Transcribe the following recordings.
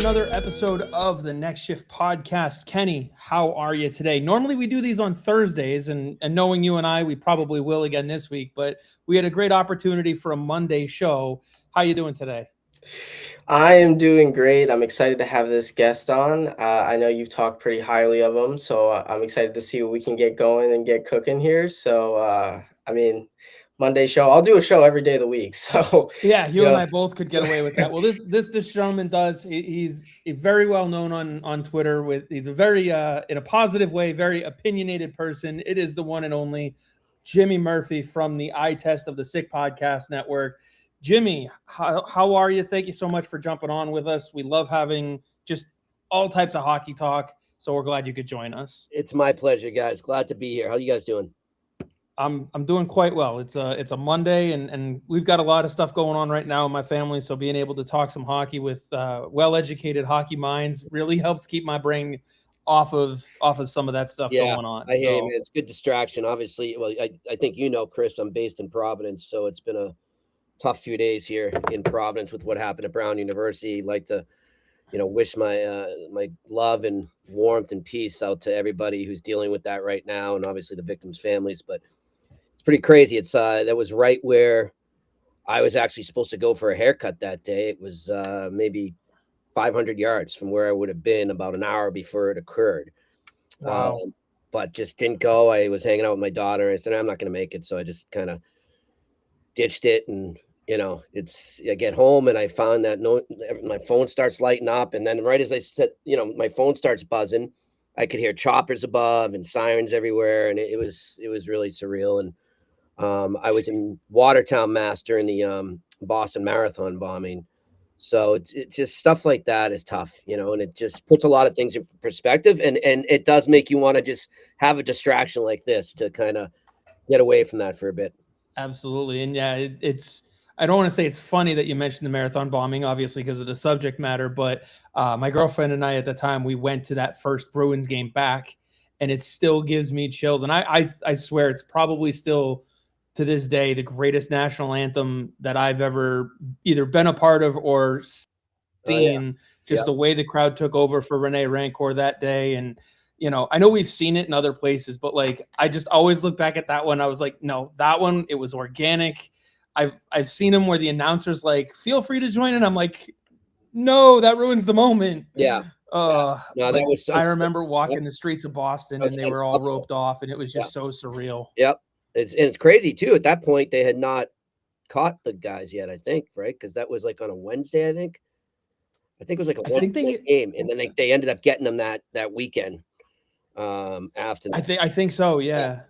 another episode of the Next Shift podcast. Kenny, how are you today? Normally we do these on Thursdays, and knowing you and I, we probably will again this week, but we had a great opportunity for a Monday show. How you doing today? I am doing great. I'm excited to have this guest on. I know you've talked pretty highly of him, so I'm excited to see what we can get going and get cooking here. Monday show. I'll do a show every day of the week. So, Yeah, you you and know, I both could get away with that. Well, this gentleman does. He's a very well known on Twitter. He's a very in a positive way, very opinionated person. It is the one and only Jimmy Murphy from the Eye Test of the Sick Podcast Network. Jimmy, how are you? Thank you so much for jumping on with us. We love having just all types of hockey talk, so we're glad you could join us. It's my pleasure, guys. Glad to be here. How you guys doing? I'm doing quite well. It's a Monday, and we've got a lot of stuff going on right now in my family. So being able to talk some hockey with well-educated hockey minds really helps keep my brain off of some of that stuff going on. I hear you, man. It's good distraction. Obviously, well, I think you know, Chris, I'm based in Providence, so it's been a tough few days here in Providence with what happened at Brown University. I'd like to, wish my my love and warmth and peace out to everybody who's dealing with that right now, and obviously the victims' families. But it's pretty crazy. It's that was right where I was actually supposed to go for a haircut that day. It was maybe 500 yards from where I would have been about an hour before it occurred. Wow. But just didn't go. I was hanging out with my daughter. I said, I'm not going to make it. So I just kind of ditched it. And, I get home and I found that my phone starts lighting up. And then right as I said, my phone starts buzzing, I could hear choppers above and sirens everywhere. And it was really surreal. And I was in Watertown, Mass during the Boston Marathon bombing. So it's just stuff like that is tough, and it just puts a lot of things in perspective. And it does make you want to just have a distraction like this to kind of get away from that for a bit. Absolutely. And yeah, I don't want to say it's funny that you mentioned the marathon bombing, obviously, because of the subject matter, but my girlfriend and I at the time, we went to that first Bruins game back, and it still gives me chills. And I swear it's probably still, to this day, the greatest national anthem that I've ever either been a part of or seen. The way the crowd took over for Rene Rancourt that day. And, I know we've seen it in other places, but like, I just always look back at that one. I was like, no, that one, it was organic. I've seen them where the announcer's like, feel free to join. And I'm like, no, that ruins the moment. Yeah. No, that was I remember walking the streets of Boston and they were all roped off and it was just so surreal. Yep. It's crazy too. At that point, they had not caught the guys yet, I think, right? Because that was like on a Wednesday, I think. I think it was like a Wednesday game, and then they ended up getting them that weekend. After that. I think so, yeah.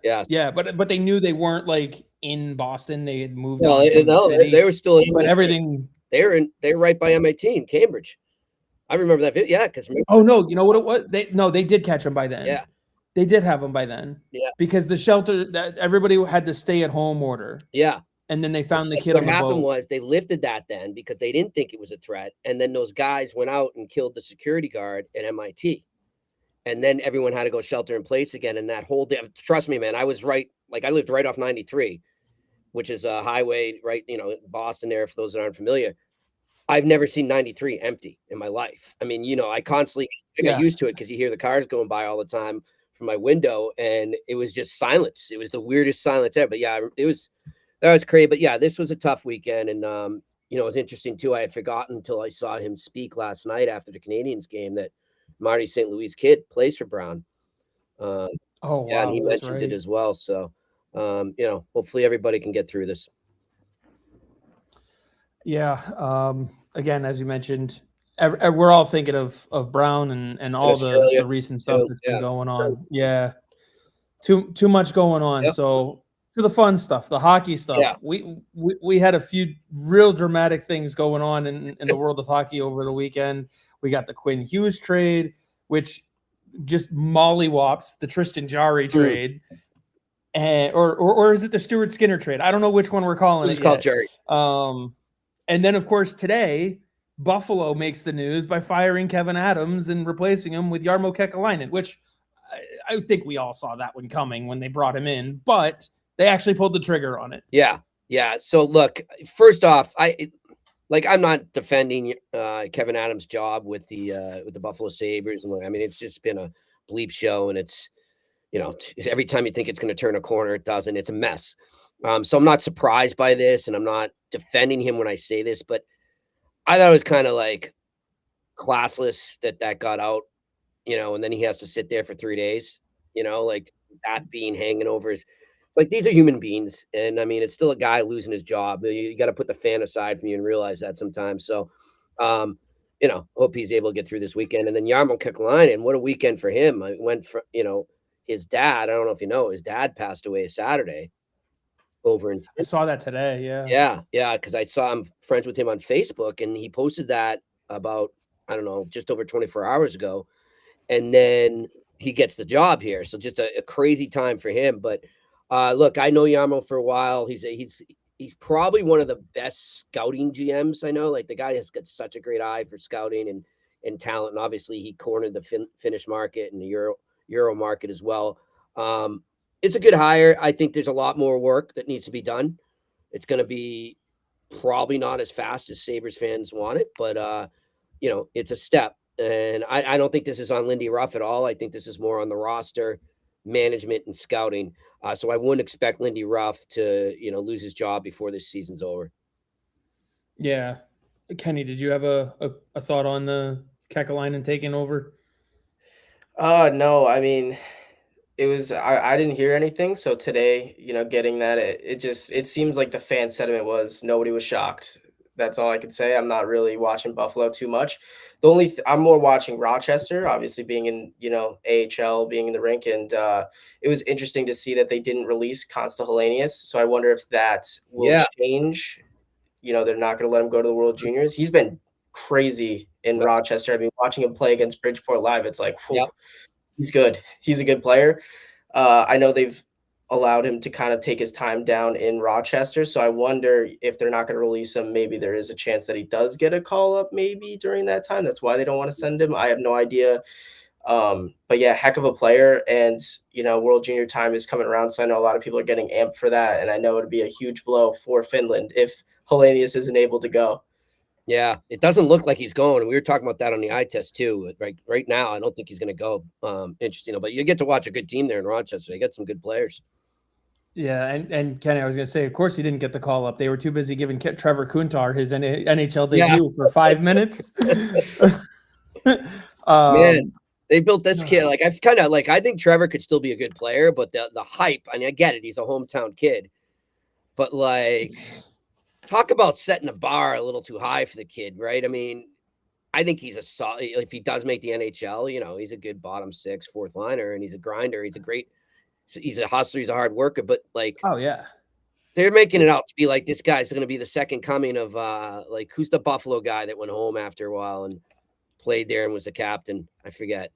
But they knew they weren't like in Boston. They had moved. No, they were still in but everything. They were right by MIT in Cambridge. I remember that. Yeah, because oh no, you know what it was? They did catch them by then. Yeah. They did have them by then. Yeah. Because the shelter, that everybody had to stay at home order. Yeah. And then they found the kid on the boat. What happened was they lifted that then because they didn't think it was a threat. And then those guys went out and killed the security guard at MIT. And then everyone had to go shelter in place again. And that whole day, trust me, man, I was right. Like I lived right off 93, which is a highway, right? Boston there, for those that aren't familiar. I've never seen 93 empty in my life. I mean, I constantly got used to it because you hear the cars going by all the time from my window, and it was just silence. It was the weirdest silence ever. But yeah, that was crazy. But yeah, this was a tough weekend, and it was interesting too. I had forgotten until I saw him speak last night after the Canadiens game that Marty St. Louis' kid plays for Brown. Oh wow! Yeah, and he mentioned it as well. So, hopefully everybody can get through this. Yeah. Again, as you mentioned, we're all thinking of Brown and all the recent stuff that's been going on. Yeah. Too much going on. Yep. So to the fun stuff, the hockey stuff. Yeah. We had a few real dramatic things going on in the world of hockey over the weekend. We got the Quinn Hughes trade, which just mollywops the Tristan Jarry trade. Or is it the Stuart Skinner trade? I don't know which one we're calling it. It's called Jarry. And then, of course, today, Buffalo makes the news by firing Kevin Adams and replacing him with Jarmo Kekalainen, which I think we all saw that one coming when they brought him in, but they actually pulled the trigger on it. Yeah. So, look, first off, like I'm not defending Kevin Adams' job with the Buffalo Sabres, and I mean it's just been a bleep show, and it's every time you think it's going to turn a corner, it doesn't. It's a mess. So I'm not surprised by this, and I'm not defending him when I say this, but I thought it was kind of like classless that got out, and then he has to sit there for 3 days, like that being hanging over his. It's like these are human beings, and I mean, it's still a guy losing his job. You got to put the fan aside from you and realize that sometimes. So, hope he's able to get through this weekend. And then Jarmo Kekalainen, what a weekend for him! I went for his dad. I don't know if you know, his dad passed away Saturday over in. I saw that today. Yeah. Yeah, because I saw I'm friends with him on Facebook, and he posted that about I don't know, just over 24 hours ago, and then he gets the job here. So just a crazy time for him. But look, I know Jarmo for a while. He's probably one of the best scouting GMs I know. Like the guy has got such a great eye for scouting and talent, and obviously he cornered the Finnish market and the Euro market as well. It's a good hire. I think there's a lot more work that needs to be done. It's going to be probably not as fast as Sabres fans want it, but it's a step. And I don't think this is on Lindy Ruff at all. I think this is more on the roster, management, and scouting. So I wouldn't expect Lindy Ruff to, lose his job before this season's over. Yeah. Kenny, did you have a thought on the Kekalainen taking over? No, I mean, it was I didn't hear anything. So today, getting that it seems like the fan sentiment was nobody was shocked. That's all I could say. I'm not really watching Buffalo too much. I'm more watching Rochester, obviously being in AHL, being in the rink, and it was interesting to see that they didn't release Consta Hellenius. So I wonder if that will change. They're not going to let him go to the World Juniors. He's been crazy in Rochester. I mean, watching him play against Bridgeport live, it's like, whew, he's good. He's a good player. I know they've allowed him to kind of take his time down in Rochester. So I wonder if they're not going to release him. Maybe there is a chance that he does get a call up maybe during that time. That's why they don't want to send him. I have no idea. But yeah, heck of a player. And, World Junior time is coming around. So I know a lot of people are getting amped for that. And I know it'd be a huge blow for Finland if Hellenius isn't able to go. Yeah, it doesn't look like he's going. We were talking about that on the eye test too. Right now, I don't think he's going to go. Interesting, but you get to watch a good team there in Rochester. They got some good players. Yeah, and Kenny, I was going to say, of course, he didn't get the call up. They were too busy giving Trevor Kuntar his NHL debut for 5 minutes. Man, they built this kid. Like I think Trevor could still be a good player, but the hype. I mean, I get it. He's a hometown kid, but like. Talk about setting the bar a little too high for the kid, right? I mean, I think he's if he does make the NHL, he's a good bottom six, fourth liner, and he's a grinder. He's a hustler. He's a hard worker, but like, oh yeah, they're making it out to be like this guy's going to be the second coming of like who's the Buffalo guy that went home after a while and played there and was the captain? I forget.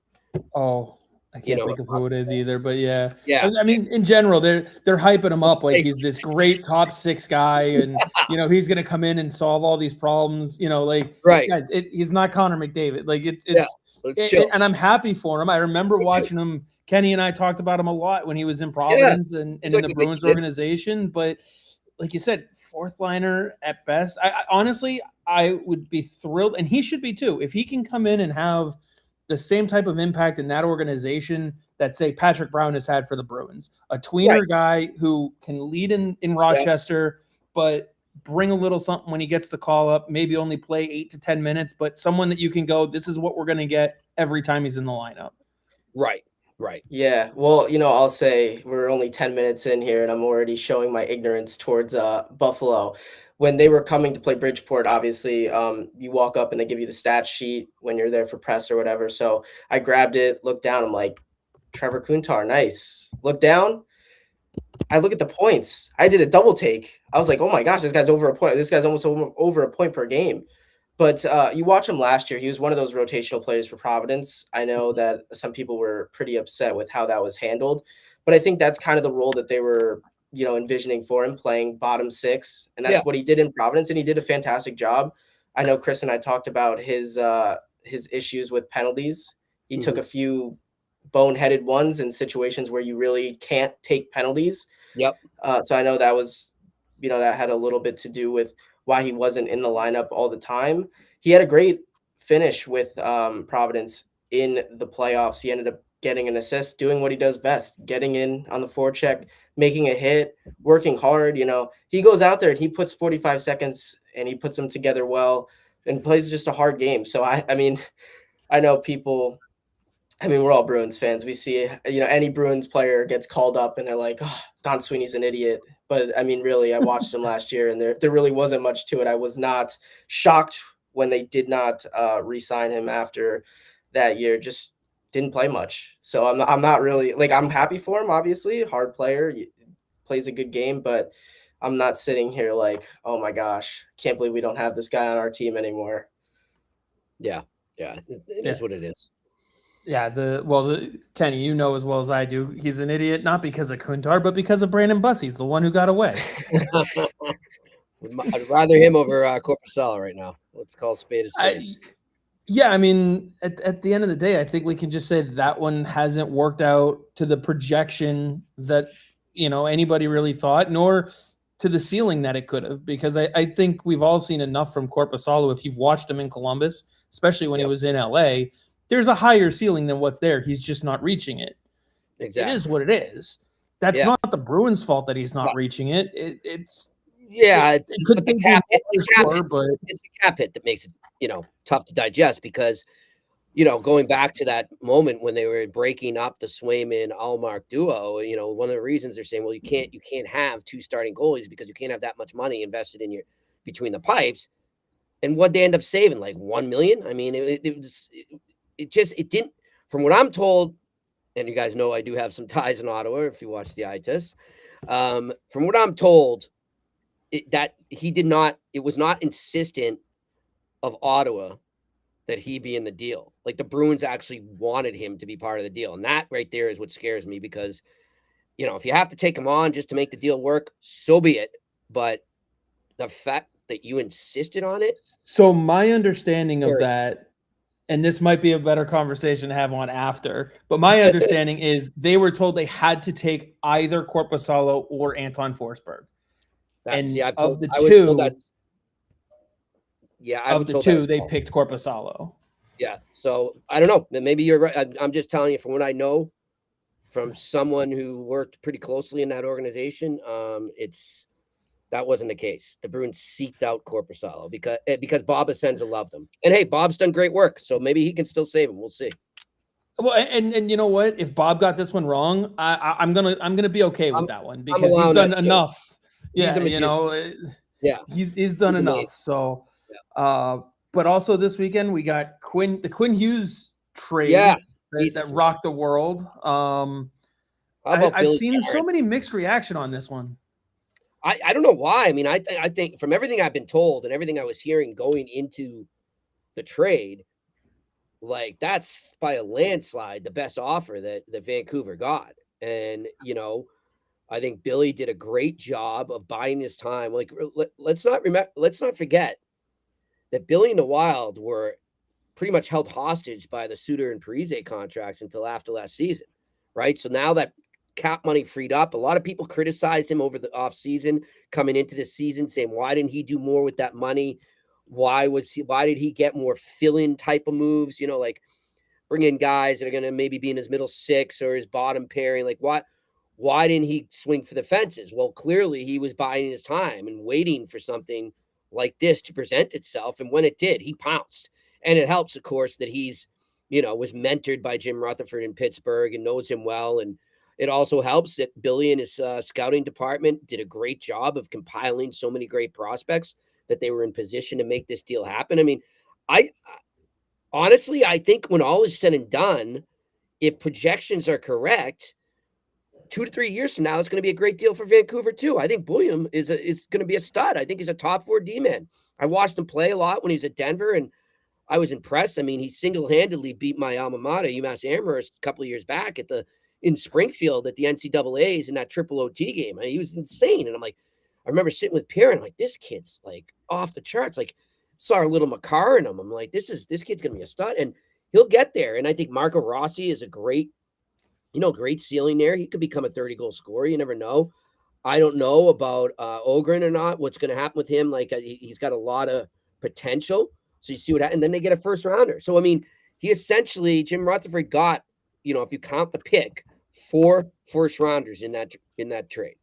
Oh. I can't think of who it is either, but yeah. Yeah. I mean, in general, they're hyping him up like he's this great top six guy, and he's going to come in and solve all these problems. Right? Guys, he's not Connor McDavid. Like and I'm happy for him. I remember watching him. Kenny and I talked about him a lot when he was in Providence and in the Bruins organization. But like you said, fourth liner at best. I honestly, I would be thrilled, and he should be too, if he can come in and have the same type of impact in that organization that, say, Patrick Brown has had for the Bruins. A tweener guy who can lead in Rochester, but bring a little something when he gets the call up, maybe only play 8 to 10 minutes, but someone that you can go, this is what we're going to get every time he's in the lineup. Right. Yeah. Well, I'll say we're only 10 minutes in here, and I'm already showing my ignorance towards Buffalo. When they were coming to play Bridgeport, obviously, you walk up and they give you the stat sheet when you're there for press or whatever. So I grabbed it, looked down. I'm like, Trevor Kuntar, nice. Look down. I look at the points. I did a double take. I was like, oh my gosh, this guy's over a point. This guy's almost over a point per game. But you watch him last year. He was one of those rotational players for Providence. I know that some people were pretty upset with how that was handled. But I think that's kind of the role that they were envisioning for him, playing bottom six. And that's what he did in Providence, and he did a fantastic job. I know Chris and I talked about his issues with penalties. He took a few boneheaded ones in situations where you really can't take penalties. Yep. So I know that was, that had a little bit to do with why he wasn't in the lineup all the time. He had a great finish with Providence in the playoffs. He ended up getting an assist, doing what he does best, getting in on the forecheck, making a hit, working hard. He goes out there and he puts 45 seconds and he puts them together well and plays just a hard game. So I mean, I know people. I mean, we're all Bruins fans. We see, any Bruins player gets called up and they're like, oh, Don Sweeney's an idiot. But I mean, really, I watched him last year and there really wasn't much to it. I was not shocked when they did not re-sign him after that year. Just didn't play much. So I'm not really like, I'm happy for him, obviously. Hard player, plays a good game, but I'm not sitting here like, oh my gosh, can't believe we don't have this guy on our team anymore. Yeah. It is what it is. Yeah, Kenny, you know as well as I do, he's an idiot not because of Kuntar, but because of Brandon Buss. He's the one who got away. I'd rather him over Corpusala right now. Let's call a spade a spade. Yeah, I mean, at the end of the day, I think we can just say that one hasn't worked out to the projection that anybody really thought, nor to the ceiling that it could have. Because I think we've all seen enough from Korpisalo. If you've watched him in Columbus, especially when he was in LA. There's a higher ceiling than what's there. He's just not reaching it. Exactly. It is what it is. That's not the Bruins' fault that he's not reaching it. It's the cap hit. It's the cap hit that makes it, tough to digest because, going back to that moment when they were breaking up the Swayman Allmark duo, one of the reasons they're saying, well, you can't have two starting goalies because you can't have that much money invested in between the pipes. And what they end up saving, like $1 million. I mean, it didn't, from what I'm told, and you guys know I do have some ties in Ottawa if you watch the ITIS. From what I'm told, it was not insistent of Ottawa that he be in the deal. Like the Bruins actually wanted him to be part of the deal. And that right there is what scares me because, if you have to take him on just to make the deal work, so be it. But the fact that you insisted on it. So my understanding of that, and this might be a better conversation to have on after, but my understanding is they were told they had to take either Korpisalo or Anton Forsberg. Of the two, they picked Korpisalo. Yeah. So I don't know. Maybe you're right. I'm just telling you from what I know from someone who worked pretty closely in that organization. That wasn't the case. The Bruins seeked out Korpisalo because Bob Essenza loved him. And hey, Bob's done great work, so maybe he can still save him. We'll see. Well, and you know what? If Bob got this one wrong, I'm gonna be okay with that one because he's done enough. Yeah, he's done enough. So, but also this weekend we got the Quinn Hughes trade that rocked the world. I've seen so many mixed reaction on this one. I don't know why. I mean, I think from everything I've been told and everything I was hearing going into the trade, like that's by a landslide the best offer that Vancouver got. And, I think Billy did a great job of buying his time. Like, let's not forget that Billy and the Wild were pretty much held hostage by the Suter and Parise contracts until after last season, right? So now that cap money freed up, a lot of people criticized him over the offseason coming into the season saying, why didn't he do more with that money? Why did he get more fill-in type of moves? Like bring in guys that are going to maybe be in his middle six or his bottom pairing. Like why didn't he swing for the fences? Well, clearly he was biding his time and waiting for something like this to present itself. And when it did, he pounced. And it helps, of course, that he's, was mentored by Jim Rutherford in Pittsburgh and knows him well. And it also helps that Billy and his scouting department did a great job of compiling so many great prospects that they were in position to make this deal happen. I mean, I honestly think when all is said and done, if projections are correct, 2 to 3 years from now, it's going to be a great deal for Vancouver too. I think Bulliam is going to be a stud. I think he's a top 4 D-man. I watched him play a lot when he was at Denver, and I was impressed. I mean, he single-handedly beat my alma mater, UMass Amherst, a couple of years back in Springfield at the NCAAs in that triple OT game. I mean, he was insane. And I remember sitting with Pierre and I'm like, this kid's like off the charts. Like saw a little Makar in him. I'm like, this kid's going to be a stud and he'll get there. And I think Marco Rossi is a great ceiling there. He could become a 30-goal scorer. You never know. I don't know about Ogren or not. What's going to happen with him? Like he's got a lot of potential. So you see what, and then they get a first rounder. So I mean, he essentially Jim Rutherford got, if you count the pick, 4 first rounders in that trade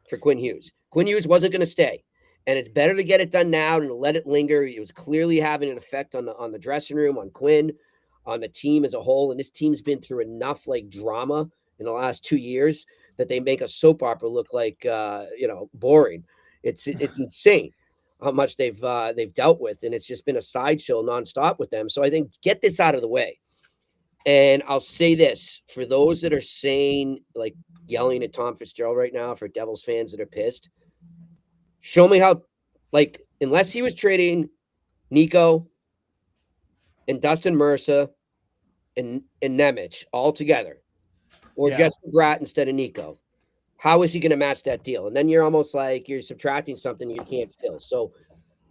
for Quinn Hughes. Quinn Hughes wasn't going to stay, and it's better to get it done now than to let it linger. It was clearly having an effect on the dressing room, on Quinn, on the team as a whole. And this team's been through enough like drama in the last 2 years that they make a soap opera look like boring. It's insane how much they've dealt with, and it's just been a sideshow nonstop with them. So I think get this out of the way. And I'll say this for those that are saying, like, yelling at Tom Fitzgerald right now, for Devils fans that are pissed, show me how, like, unless he was trading Nico and Dustin Mercer and Nemec all together, or just Grat instead of Nico, how is he going to match that deal? And then you're almost like you're subtracting something you can't fill. So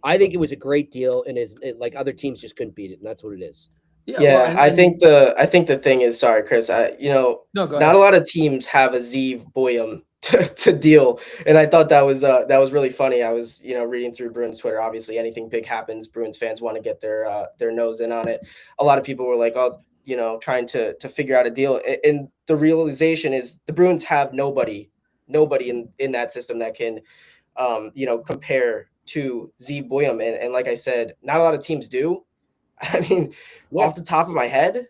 I think it was a great deal, and like other teams just couldn't beat it, and that's what it is. Yeah, I think the thing is, sorry, Chris, No, go not ahead. a lot of teams have a Zeev Boyum to deal, and I thought that was really funny. I was reading through Bruins Twitter. Obviously, anything big happens, Bruins fans want to get their nose in on it. A lot of people were like, oh, trying to figure out a deal, and the realization is the Bruins have nobody in that system that can compare to Zeev Boyum, and like I said, not a lot of teams do. I mean, off the top of my head,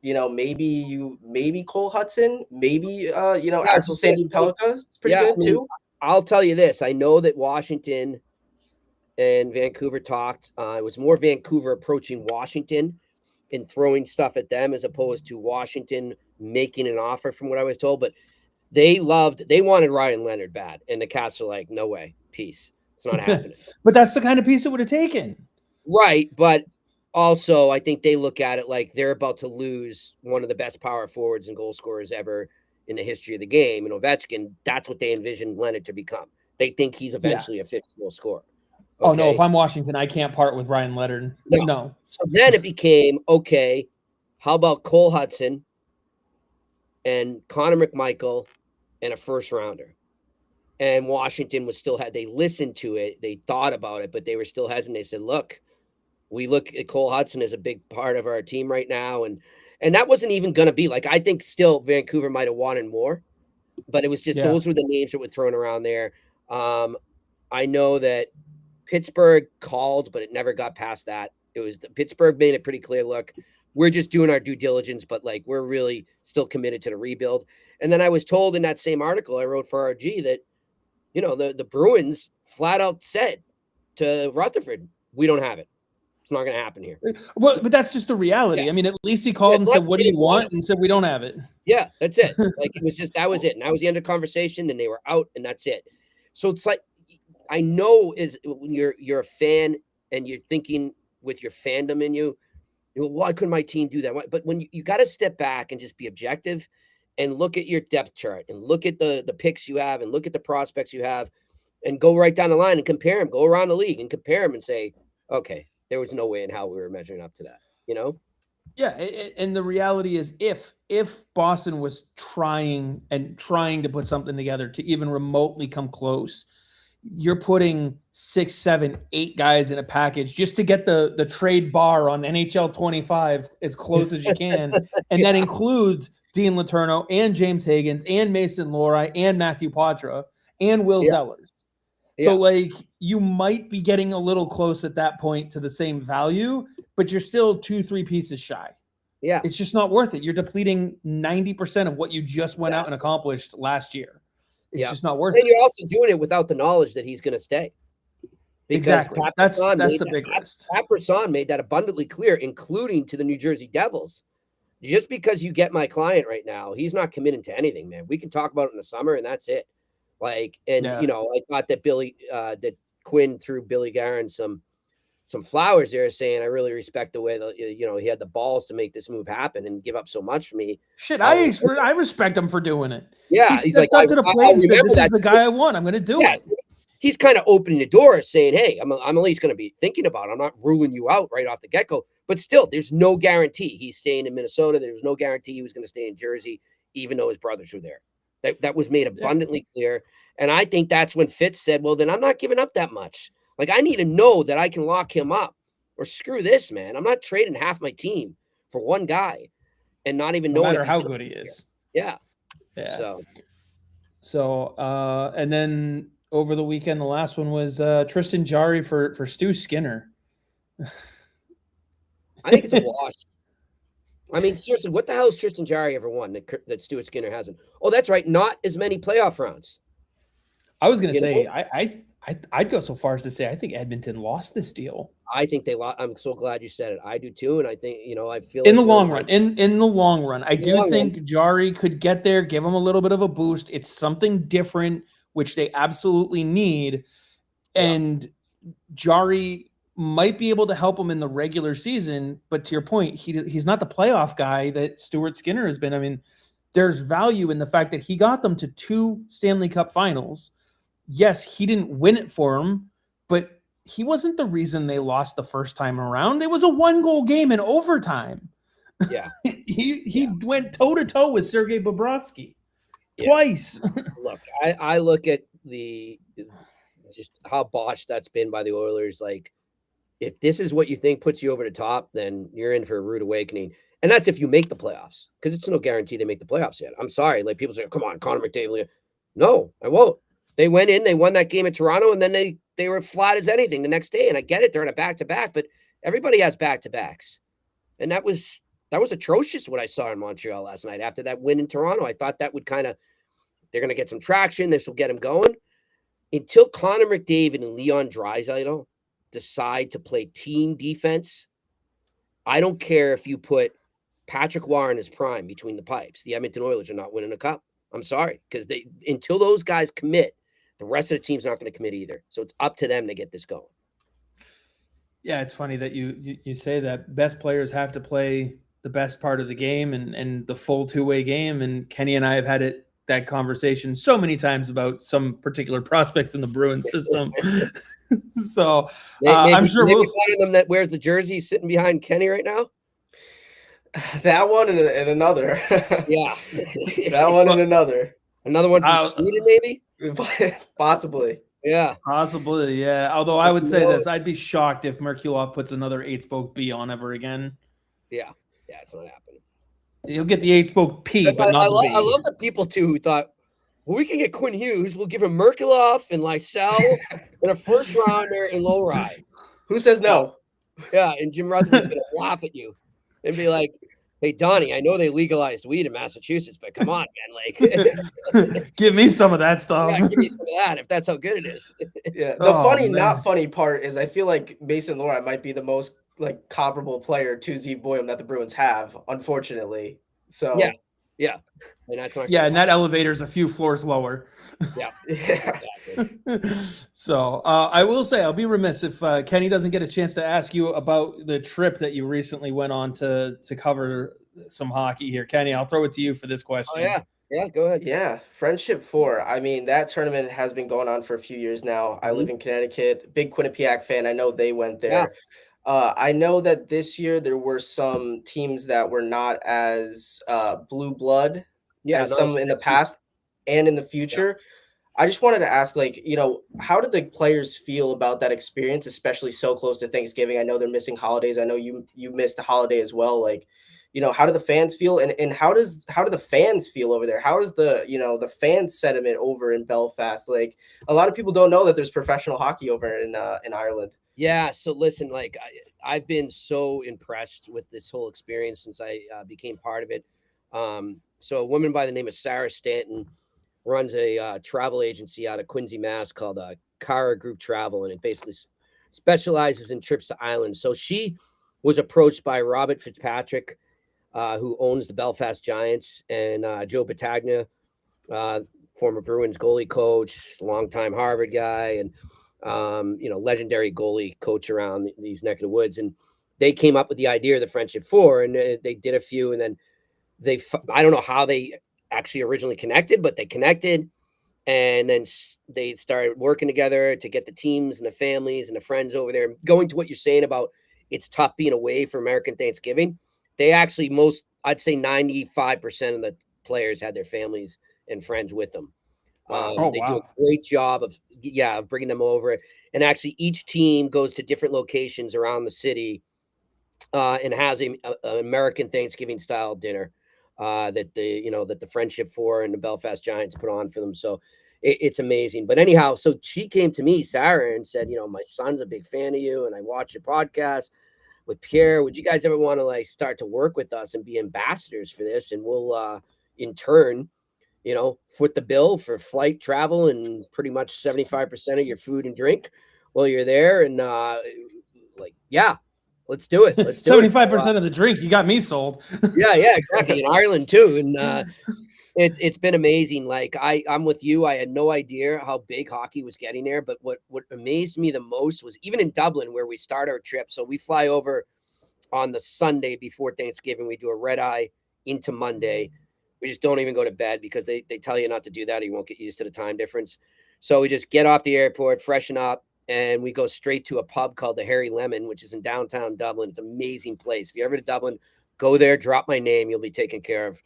maybe Cole Hudson, maybe Axel Sandin Pellikka. It's pretty good too. I'll tell you this: I know that Washington and Vancouver talked. It was more Vancouver approaching Washington and throwing stuff at them as opposed to Washington making an offer, from what I was told. But they wanted Ryan Leonard bad, and the Cats are like, no way, peace. It's not happening. But that's the kind of piece it would have taken. Right, but also, I think they look at it like they're about to lose one of the best power forwards and goal scorers ever in the history of the game. And Ovechkin, that's what they envision Leonard to become. They think he's eventually a 50-goal scorer. Okay? Oh, no, if I'm Washington, I can't part with Ryan Leonard. No. So then it became, okay, how about Cole Hudson and Connor McMichael and a first rounder? And Washington they listened to it, they thought about it, but they were still hesitant. They said, look, we look at Cole Hudson as a big part of our team right now. And that wasn't even going to be, like, I think still Vancouver might have wanted more, but it was just, those were the names that were thrown around there. I know that Pittsburgh called, but it never got past that. Pittsburgh made it pretty clear, look, we're just doing our due diligence, but like, we're really still committed to the rebuild. And then I was told in that same article I wrote for RG that, the Bruins flat out said to Rutherford, we don't have it. It's not going to happen here. Well, but that's just the reality. Yeah. I mean, at least he called and said, what do you want? And said, we don't have it. Yeah, that's it. Like, it was just, that was it. And that was the end of the conversation, and they were out, and that's it. So it's like, I know is when you're a fan and you're thinking with your fandom in you, why couldn't my team do that? But when you got to step back and just be objective and look at your depth chart and look at the picks you have and look at the prospects you have and go right down the line and compare them, go around the league and compare them and say, okay, there was no way in how we were measuring up to that, Yeah, and the reality is, if Boston was trying to put something together to even remotely come close, you're putting 6, 7, 8 guys in a package just to get the trade bar on NHL 25 as close as you can, and that includes Dean Letourneau and James Higgins and Mason Lohrei and Matthew Poitras and Will Zellers. So, like, you might be getting a little close at that point to the same value, but you're still 2-3 pieces shy. Yeah. It's just not worth it. You're depleting 90% of what you just went out and accomplished last year. It's just not worth it. And you're also doing it without the knowledge that he's going to stay. Exactly. That's the big risk. Pat Brisson made that abundantly clear, including to the New Jersey Devils. Just because you get my client right now, he's not committing to anything, man. We can talk about it in the summer, and that's it. Like, and I thought that that Quinn threw Billy Guerin some flowers there, saying, I really respect the way that he had the balls to make this move happen and give up so much for me. Shit, I respect him for doing it. Yeah, he's like, up to the plate and said, "This is the guy I want. I'm going to do it." He's kind of opening the door, saying, "Hey, I'm at least going to be thinking about it. I'm not ruling you out right off the get-go." But still, there's no guarantee he's staying in Minnesota. There's no guarantee he was going to stay in Jersey, even though his brothers were there. That was made abundantly clear. And I think that's when Fitz said, well, then I'm not giving up that much. Like, I need to know that I can lock him up, or screw this, man. I'm not trading half my team for one guy and not even No knowing matter if he's how gonna good he be here. is. Yeah. Yeah. So And then over the weekend, the last one was Tristan Jarry for Stu Skinner. I think it's a wash. I mean, seriously, what the hell has Tristan Jarry ever won that Stuart Skinner hasn't? Oh, that's right. Not as many playoff rounds. I was going to You say, know? I'd go so far as to say I think Edmonton lost this deal. I think they lost. I'm so glad you said it. I do too. And I think, I feel in like the long run, in the long run, I do long think Jarry could get there, give him a little bit of a boost. It's something different, which they absolutely need. And Jarry might be able to help him in the regular season, but to your point, he's not the playoff guy that Stuart Skinner has been. I mean, there's value in the fact that he got them to 2 Stanley Cup finals. Yes, he didn't win it for him, but he wasn't the reason they lost the first time around. It was a 1-goal game in overtime. Yeah. he went toe-to-toe with Sergei Bobrovsky twice. Look, I look at just how botched that's been by the Oilers. Like, if this is what you think puts you over the top, then you're in for a rude awakening. And that's if you make the playoffs, because it's no guarantee they make the playoffs yet. I'm sorry. Like, people say, come on, Connor McDavid. No, I won't. They went in, they won that game at Toronto, and then they were flat as anything the next day. And I get it, they're in a back-to-back, but everybody has back-to-backs. And that was atrocious what I saw in Montreal last night after that win in Toronto. I thought that would they're going to get some traction. This will get them going. Until Connor McDavid and Leon Draisaitl decide to play team defense, I don't care if you put Patrick Roy in his prime between the pipes. The Edmonton Oilers are not winning a cup. I'm sorry, because until those guys commit, the rest of the team's not going to commit either. So it's up to them to get this going. Yeah, it's funny that you say that best players have to play the best part of the game and the full two-way game. And Kenny and I have had that conversation so many times about some particular prospects in the Bruins system. So I'm sure maybe one of them that wears the jersey sitting behind Kenny right now. That one and another. Yeah. That one and another. Another one from Sweden, maybe? Possibly. Yeah. Possibly, yeah. Although I would say this, I'd be shocked if Merkulov puts another 8-spoke B on ever again. Yeah. Yeah, it's not happening. He'll get the 8-spoke P, but not the B. I love the people, too, who thought, well, we can get Quinn Hughes. We'll give him Merkulov and Lysell and a first-rounder and Lowry. Who says no? Yeah, and Jim Rutherford's going to laugh at you and be like, hey, Donnie, I know they legalized weed in Massachusetts, but come on, man. Like, give me some of that stuff. Yeah, give me some of that if that's how good it is. Yeah. The not funny part is I feel like Mason Lohrei might be the most comparable player to Zeev Boyum that the Bruins have, unfortunately. So yeah. And that's not and that elevator's a few floors lower. Yeah. Exactly. So I will say I'll be remiss if Kenny doesn't get a chance to ask you about the trip that you recently went on to cover some hockey here. Kenny, I'll throw it to you for this question. Oh, yeah. Yeah, go ahead. Yeah, Friendship 4. I mean, that tournament has been going on for a few years now. I live in Connecticut. Big Quinnipiac fan. I know they went there. Yeah. I know that this year there were some teams that were not as blue blood as some in the past and in the future. I just wanted to ask, how did the players feel about that experience, especially so close to Thanksgiving? I know they're missing holidays. I know you missed a holiday as well. How do the fans feel, and how do the fans feel over there? How is the fan sentiment over in Belfast? Like, a lot of people don't know that there's professional hockey over in Ireland. Yeah. So listen, I've been so impressed with this whole experience since I became part of it. So a woman by the name of Sarah Stanton runs a travel agency out of Quincy, Mass, called Cara Group Travel, and it basically specializes in trips to Ireland. So she was approached by Robert Fitzpatrick, who owns the Belfast Giants, and Joe Battaglia, former Bruins goalie coach, longtime Harvard guy, and legendary goalie coach around these neck of the woods. And they came up with the idea of the Friendship 4, and they did a few, and then I don't know how they actually originally connected, but they connected, and then they started working together to get the teams and the families and the friends over there. Going to what you're saying about it's tough being away for American Thanksgiving, they actually I'd say 95% of the players had their families and friends with them. Wow. Oh, They do wow. a great job of bringing them over. And actually, each team goes to different locations around the city and has an American Thanksgiving style dinner that the Friendship Four and the Belfast Giants put on for them. So it's amazing. But anyhow, so she came to me, Sarah, and said, my son's a big fan of you, and I watch your podcast with Pierre. Would you guys ever want to like start to work with us and be ambassadors for this? And we'll in turn, foot the bill for flight, travel, and pretty much 75% of your food and drink while you're there. And let's do it. Let's do 75% of the drink. You got me sold. Yeah, exactly. In Ireland too. And it's been amazing. Like I'm with you. I had no idea how big hockey was getting there. But what amazed me the most was even in Dublin, where we start our trip. So we fly over on the Sunday before Thanksgiving. We do a red eye into Monday. We just don't even go to bed because they tell you not to do that, or you won't get used to the time difference. So we just get off the airport, freshen up, and we go straight to a pub called the Harry Lemon, which is in downtown Dublin. It's an amazing place. If you're ever to Dublin, go there, drop my name. You'll be taken care of.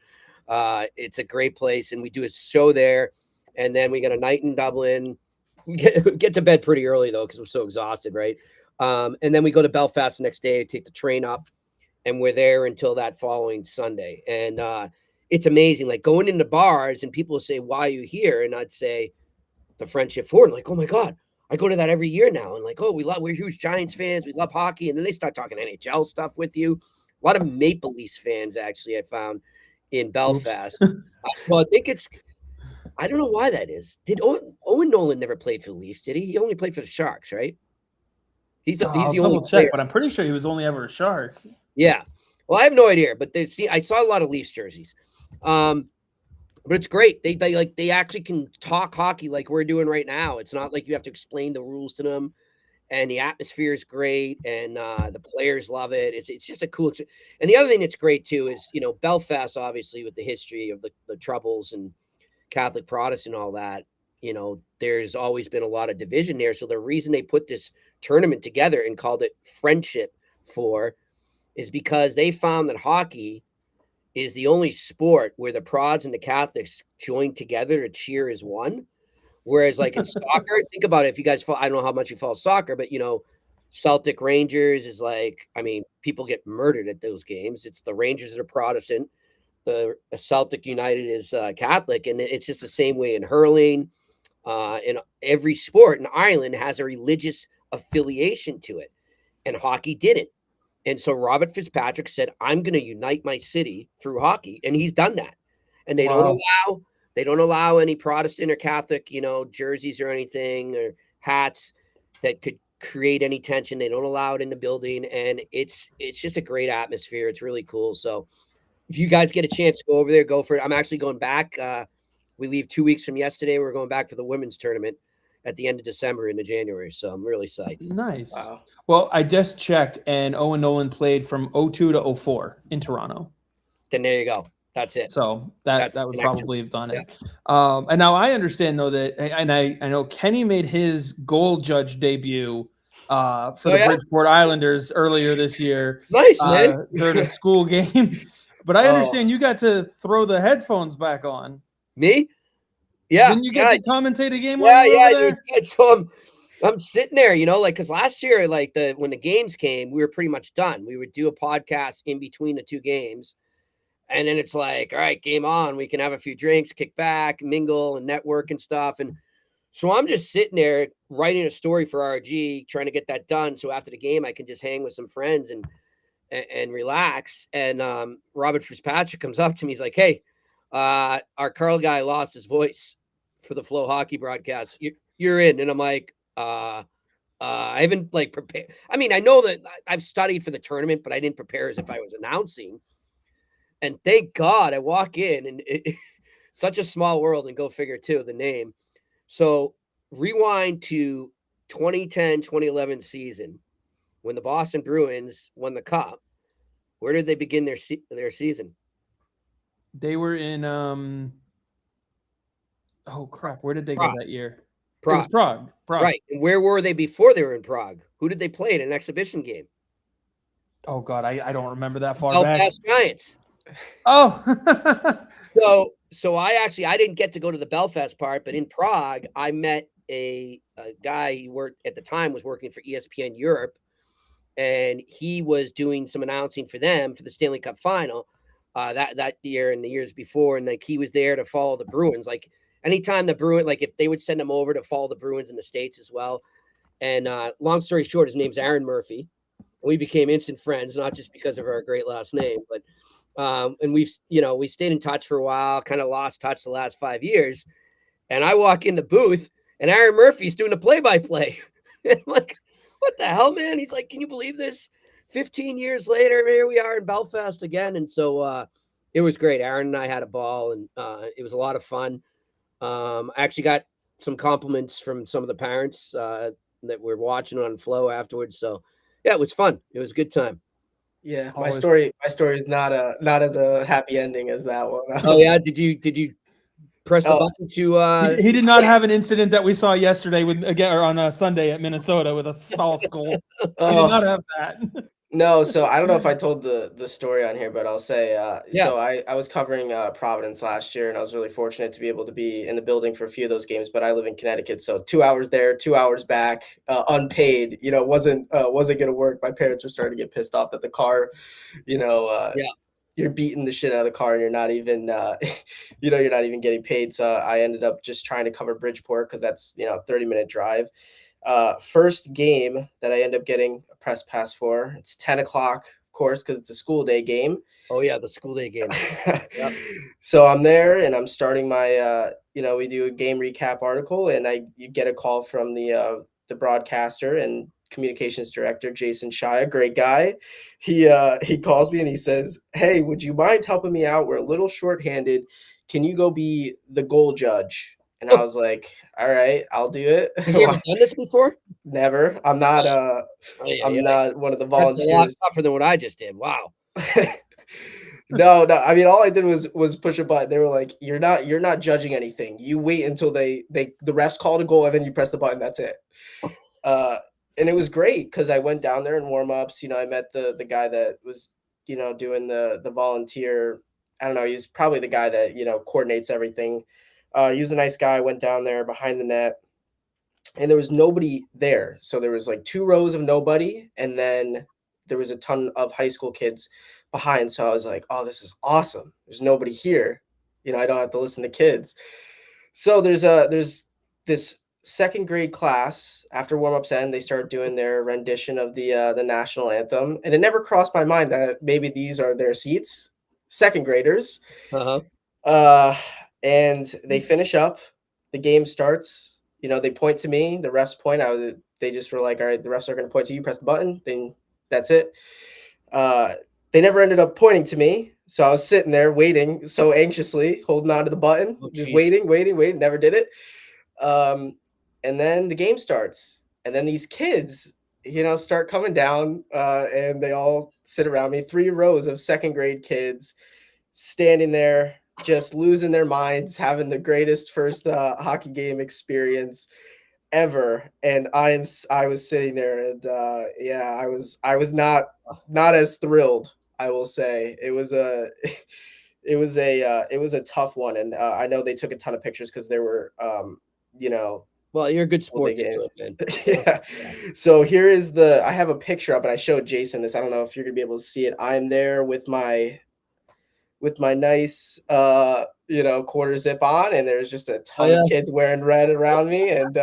It's a great place. And we do a show there. And then we got a night in Dublin. We get to bed pretty early, though, because we're so exhausted, right? And then we go to Belfast the next day, take the train up, and we're there until that following Sunday. And it's amazing. Like going into bars and people will say, why are you here? And I'd say the Friendship Four. And like, oh my God, I go to that every year now. And like, oh, we're huge Giants fans. We love hockey. And then they start talking NHL stuff with you. A lot of Maple Leafs fans, actually, I found in Belfast. Well, I think I don't know why that is. Did Owen Nolan never played for the Leafs, did he? He only played for the Sharks, right? He's the I'll only double player. check, but I'm pretty sure he was only ever a Shark. Yeah. Well, I have no idea, but I saw a lot of Leafs jerseys. But it's great. They actually can talk hockey like we're doing right now. It's not like you have to explain the rules to them, and the atmosphere is great, and the players love it. It's just a cool experience. And the other thing that's great too is Belfast, obviously with the history of the Troubles and Catholic Protestant and all that. There's always been a lot of division there. So the reason they put this tournament together and called it Friendship Four is because they found that hockey is the only sport where the Prods and the Catholics join together to cheer as one. Whereas like in soccer, think about it. If you guys I don't know how much you follow soccer, but Celtic Rangers is like, people get murdered at those games. It's the Rangers that are Protestant. The Celtic United is Catholic. And it's just the same way in hurling. In every sport in Ireland has a religious affiliation to it. And hockey didn't. And so Robert Fitzpatrick said, I'm going to unite my city through hockey. And he's done that. And they don't allow any Protestant or Catholic, jerseys or anything or hats that could create any tension. They don't allow it in the building. And it's just a great atmosphere. It's really cool. So if you guys get a chance to go over there, go for it. I'm actually going back. We leave 2 weeks from yesterday. We're going back for the women's tournament at the end of December into January. So I'm really psyched. Nice. Wow. Well, I just checked, and Owen Nolan played from 02 to 04 in Toronto. Then there you go. That's it. So that would connection. probably have done it. And now I understand, though, that, and I know Kenny made his goal judge debut for the Bridgeport Islanders earlier this year. Nice, man. During a school game. But I understand you got to throw the headphones back on. Me? Yeah. Didn't you get to commentate a game? Yeah. It was good. So I'm sitting there, because last year, when the games came, we were pretty much done. We would do a podcast in between the two games. And then it's like, all right, game on. We can have a few drinks, kick back, mingle, and network and stuff. And so I'm just sitting there writing a story for RG, trying to get that done. So after the game, I can just hang with some friends and relax. And Robert Fitzpatrick comes up to me. He's like, hey, our Carl guy lost his voice for the Flow Hockey broadcast. You're in. And I'm like, I haven't prepared. I know that I've studied for the tournament, but I didn't prepare as if I was announcing. And thank God I walk in and such a small world, and go figure too, the name. So rewind to 2010, 2011 season when the Boston Bruins won the cup. Where did they begin their season? They were in oh crap, where did they go that year? Prague. It was Prague. Right. And where were they before they were in Prague? Who did they play in an exhibition game? Oh God, I don't remember that far Belfast back. Giants. Oh. So I didn't get to go to the Belfast part, but in Prague, I met a guy who worked at the time was working for ESPN Europe, and he was doing some announcing for them for the Stanley Cup final that year and the years before, and like he was there to follow the Bruins. Like anytime the Bruins, like if they would send him over to follow the Bruins in the States as well. And long story short, his name's Aaron Murphy. We became instant friends, not just because of our great last name, but and we stayed in touch for a while, kind of lost touch the last 5 years. And I walk in the booth and Aaron Murphy's doing a play-by-play. And I'm like, what the hell, man? He's like, can you believe this? 15 years later, here we are in Belfast again. And so it was great. Aaron and I had a ball, and it was a lot of fun. I actually got some compliments from some of the parents that were watching on Flow afterwards. So yeah, it was fun. It was a good time. Yeah, my Always. story is not as a happy ending as that one. Oh yeah, did you press the button to? He did not have an incident that we saw yesterday or on a Sunday at Minnesota with a false goal. He did not have that. No, so I don't know if I told the story on here, but I'll say, Yeah. so I was covering Providence last year, and I was really fortunate to be able to be in the building for a few of those games. But I live in Connecticut, so 2 hours there, 2 hours back, unpaid. Wasn't going to work. My parents were starting to get pissed off that the car, Yeah. you're beating the shit out of the car, and you're not even, you're not even getting paid. So I ended up just trying to cover Bridgeport because that's 30-minute drive. First game that I end up getting a press pass for. It's 10 o'clock, of course, because it's a school day game. Oh yeah, the school day game. Yep. So I'm there and I'm starting my, we do a game recap article, and you get a call from the broadcaster and communications director, Jason Shia, great guy. He calls me and he says, "Hey, would you mind helping me out? We're a little shorthanded. Can you go be the goal judge?" And I was like, all right, I'll do it. Have you ever done this before? Never. I'm not I'm not one of the volunteers. That's a lot tougher than what I just did. Wow. No. I mean, all I did was push a button. They were like, you're not judging anything. You wait until the refs call a goal, and then you press the button. That's it. And it was great because I went down there in warm-ups. I met the guy that was, doing the volunteer. I don't know. He's probably the guy that, coordinates everything. He was a nice guy. I went down there behind the net, and there was nobody there. So there was like 2 rows of nobody, and then there was a ton of high school kids behind. So I was like, oh, this is awesome. There's nobody here. I don't have to listen to kids. So there's this second grade class. After warm-ups end, they start doing their rendition of the national anthem, and it never crossed my mind that maybe these are their seats, second graders. And they finish up, the game starts, they point to me, the refs point out, they just were like, all right, the refs are going to point to you, press the button, then that's it. They never ended up pointing to me. So I was sitting there waiting so anxiously, holding on to the button, just waiting, never did it. And then the game starts, and then these kids, start coming down, and they all sit around me, 3 rows of second grade kids standing there, just losing their minds, having the greatest first hockey game experience ever. And I was sitting there, and I was not as thrilled, I will say. It was a tough one, and I know they took a ton of pictures because there were well, you're a good sport to do it, man. Yeah. So here is I have a picture up, and I showed Jason this. I don't know if you're gonna be able to see it. I'm there with my nice quarter zip on, and there's just a ton of kids wearing red around me. And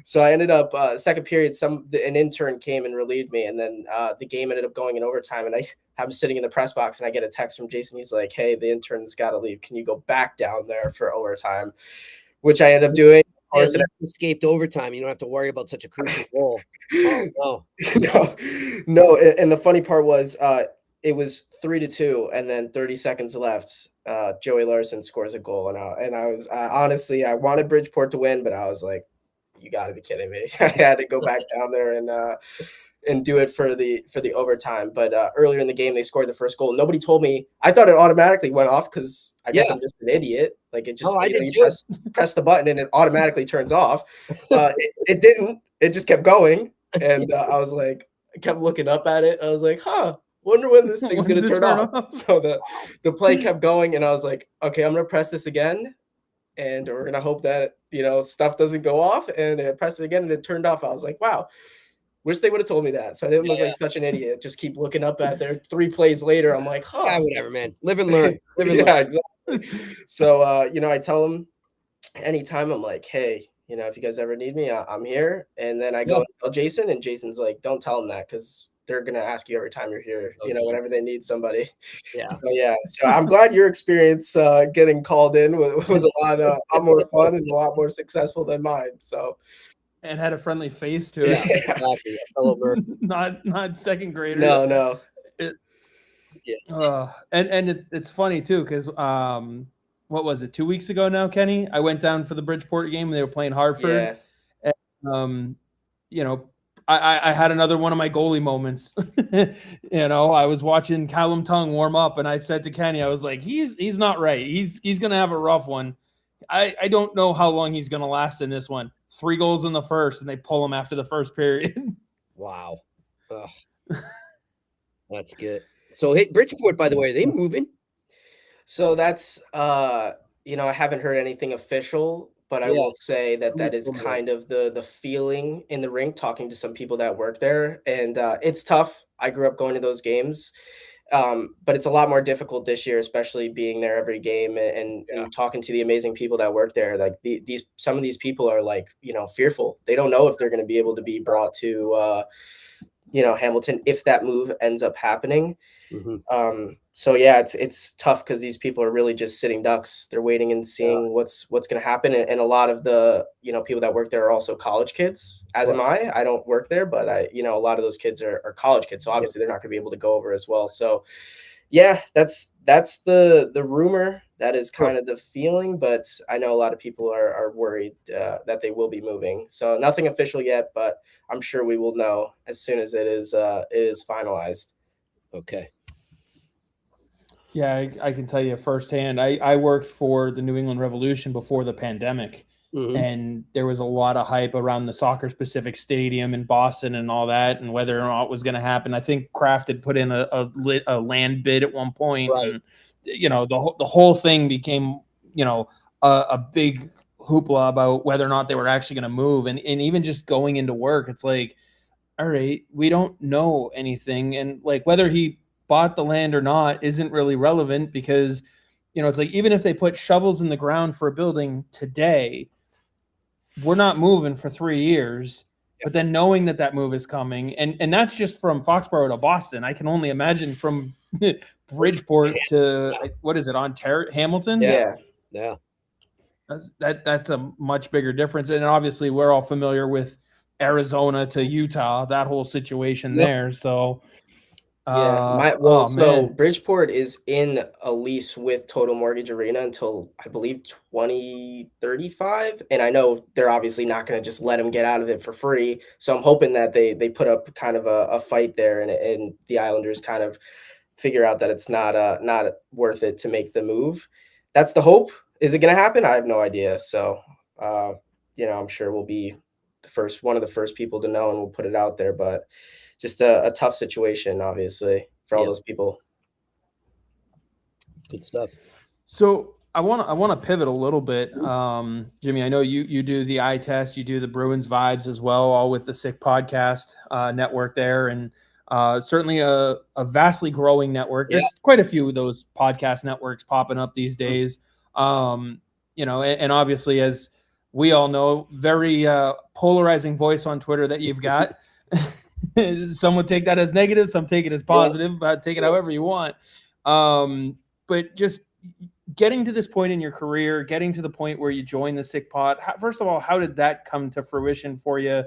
so I ended up second period, an intern came and relieved me, and then the game ended up going in overtime, and I'm sitting in the press box, and I get a text from Jason. He's like, "Hey, the intern's got to leave. Can you go back down there for overtime?" Which I ended up doing. Yeah, you escaped overtime. You don't have to worry about such a crucial goal. Oh, no. And the funny part was it was 3-2, and then 30 seconds left. Joey Larson scores a goal, and I was honestly, I wanted Bridgeport to win, but I was like, you got to be kidding me. I had to go back down there and do it for the overtime. But earlier in the game, they scored the first goal. Nobody told me. I thought it automatically went off because I guess I'm just an idiot. Like it just you press the button and it automatically turns off. It didn't. It just kept going, and I was like, I kept looking up at it. I was like, huh. wonder when this thing's gonna When's it turn turn off. off? So the play kept going, and I was like, okay, I'm gonna press this again, and we're gonna hope that stuff doesn't go off. And I pressed it again, and it turned off. I was like, wow. Wish they would have told me that, so I didn't look Yeah. like such an idiot. Just keep looking up at there. 3 plays later, I'm like, huh. Yeah, whatever, man. Live and learn. Live and learn. Yeah, exactly. So, I tell them anytime, I'm like, hey, if you guys ever need me, I'm here. And then I go Yeah. and tell Jason, and Jason's like, don't tell them that because they're gonna ask you every time you're here, Oh, whenever Jesus. they need somebody. Yeah. So yeah, so I'm glad your experience getting called in was a lot more fun and a lot more successful than mine. So And had a friendly face to Yeah, it. exactly. A fellow Murphy. not second graders. no. And it's funny too, because what was it, 2 weeks ago now, Kenny? I went down for the Bridgeport game and they were playing Hartford. Yeah. I had another one of my goalie moments. I was watching Callum Tongue warm up, and I said to Kenny, I was like, he's not right. He's gonna have a rough one. I don't know how long he's gonna last in this one. 3 goals in the first, and they pull him after the first period. Wow. Ugh. That's good. So, hey, Bridgeport, by the way, are they moving? So that's I haven't heard anything official, but I Yeah. will say that is Somewhere. kind of the feeling in the rink, talking to some people that work there, and it's tough. I grew up going to those games, but it's a lot more difficult this year, especially being there every game and talking to the amazing people that work there. Like some of these people are like fearful. They don't know if they're going to be able to be brought to Hamilton if that move ends up happening. Mhm. So yeah, it's tough because these people are really just sitting ducks. They're waiting and seeing what's going to happen. And a lot of the people that work there are also college kids, as am I. I don't work there, but a lot of those kids are college kids, so obviously they're not going to be able to go over as well. So yeah, that's the rumor. That is kind of the feeling, but I know a lot of people are worried that they will be moving. So nothing official yet, but I'm sure we will know as soon as it is finalized. Okay. Yeah, I can tell you firsthand. I worked for the New England Revolution before the pandemic, and there was a lot of hype around the Soccer Specific Stadium in Boston and all that, and whether or not it was going to happen. I think Kraft had put in a land bid at one point, Right. and the whole thing became a big hoopla about whether or not they were actually going to move, and even just going into work, it's like, all right, we don't know anything, and like whether he bought the land or not isn't really relevant because it's like even if they put shovels in the ground for a building today, we're not moving for 3 years. But then knowing that move is coming, and that's just from Foxborough to Boston. I can only imagine from Bridgeport to what is it, Ontario, Hamilton? Yeah. That's a much bigger difference, and obviously we're all familiar with Arizona to Utah, that whole situation there. So Bridgeport is in a lease with Total Mortgage Arena until I believe 2035, and I know they're obviously not going to just let them get out of it for free. So I'm hoping that they put up kind of a fight there, and the Islanders kind of figure out that it's not worth it to make the move. That's the hope. Is it going to happen? I have no idea. So I'm sure we'll be one of the first people to know, and we'll put it out there, but just a tough situation, obviously, for all those people. Good stuff. So I want to pivot a little bit, Jimmy. I know you do the eye test, you do the Bruins vibes as well, all with the Sick Podcast network there, and certainly a vastly growing network. There's quite a few of those podcast networks popping up these days, and obviously, as we all know, very polarizing voice on Twitter that you've got. Some would take that as negative, some take it as positive, take it however you want. But just getting to this point in your career, getting to the point where you join the Sick Pod, first of all, how did that come to fruition for you?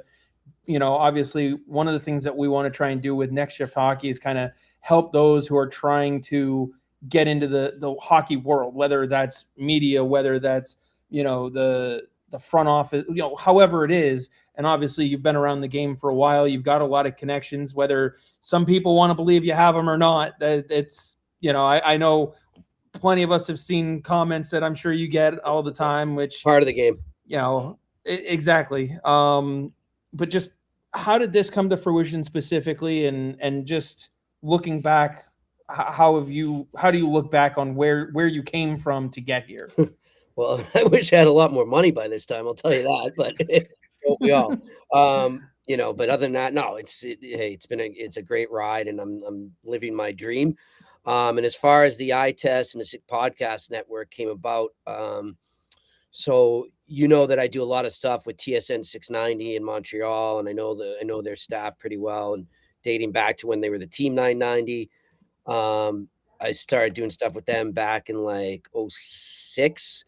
Obviously, one of the things that we want to try and do with Next Shift Hockey is kind of help those who are trying to get into the hockey world, whether that's media, whether that's, the front office, however it is. And obviously you've been around the game for a while. You've got a lot of connections, whether some people want to believe you have them or not. It's, I know plenty of us have seen comments that I'm sure you get all the time, which part of the game, exactly. But just how did this come to fruition specifically? And just looking back, how do you look back on where you came from to get here? Well, I wish I had a lot more money by this time, I'll tell you that, but don't we all? But other than that, no, hey, it's a great ride, and I'm living my dream. And as far as the eye test and the Sick Podcast Network came about, so that I do a lot of stuff with TSN 690 in Montreal, and I know their staff pretty well, and dating back to when they were the Team 990. I started doing stuff with them back in like 06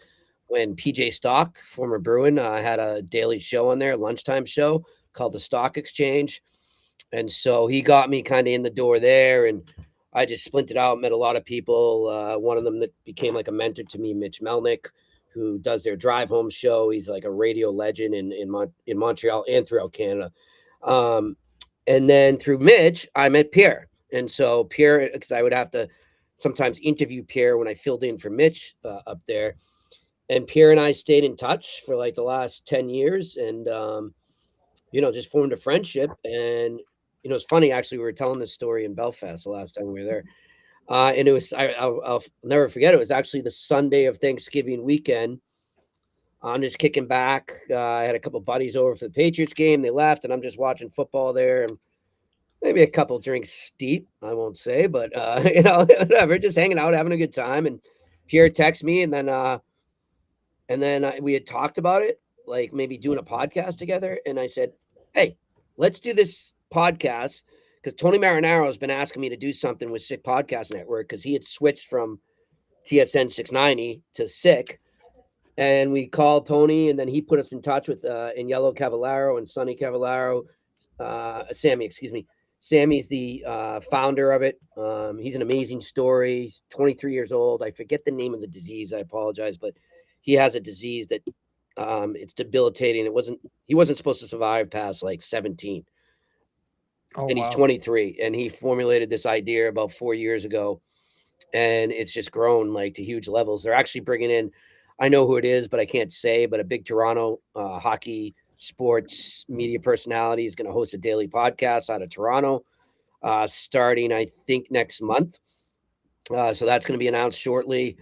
when PJ Stock, former Bruin, had a daily show on there, a lunchtime show called the Stock Exchange. And so he got me kind of in the door there, and I just splinted out, met a lot of people. One of them that became like a mentor to me, Mitch Melnick, who does their drive home show. He's like a radio legend in Montreal and throughout Canada. And then through Mitch, I met Pierre. And so Pierre, because I would have to sometimes interview Pierre when I filled in for Mitch up there. And Pierre and I stayed in touch for like the last 10 years and, just formed a friendship. And, it's funny, actually, we were telling this story in Belfast the last time we were there. And it was, I'll never forget, it was actually the Sunday of Thanksgiving weekend. I'm just kicking back. I had a couple buddies over for the Patriots game. They left, and I'm just watching football there. And maybe a couple drinks deep, I won't say, but, whatever, just hanging out, having a good time. And Pierre texted me, and then we had talked about it, like maybe doing a podcast together. And I said, hey, let's do this podcast, because Tony Marinaro has been asking me to do something with Sick Podcast Network, because he had switched from TSN 690 to Sick. And we called Tony, and then he put us in touch with Agnello Cavallaro and Sonny Cavallaro, Sammy, excuse me. Sammy's the founder of it. He's an amazing story. He's 23 years old. I forget the name of the disease. I apologize, but he has a disease that it's debilitating. He wasn't supposed to survive past like 17. Oh, and he's 23, and he formulated this idea about 4 years ago, and it's just grown like to huge levels. They're actually bringing in, I know who it is, but I can't say, but a big Toronto hockey sports media personality is going to host a daily podcast out of Toronto starting, I think, next month. So that's going to be announced shortly.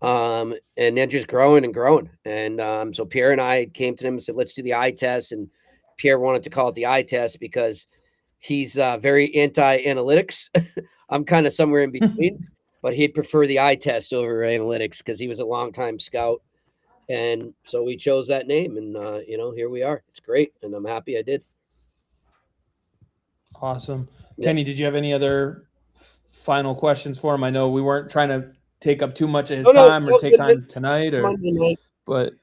And they're just growing and growing. And so Pierre and I came to them and said, let's do the eye test. And Pierre wanted to call it the eye test because he's very anti-analytics. I'm kind of somewhere in between, but he'd prefer the eye test over analytics because he was a longtime scout. And so we chose that name, and here we are. It's great, and I'm happy I did. Awesome. Yeah. Kenny, did you have any other final questions for him? I know we weren't trying to take up too much of his time or take time tonight, but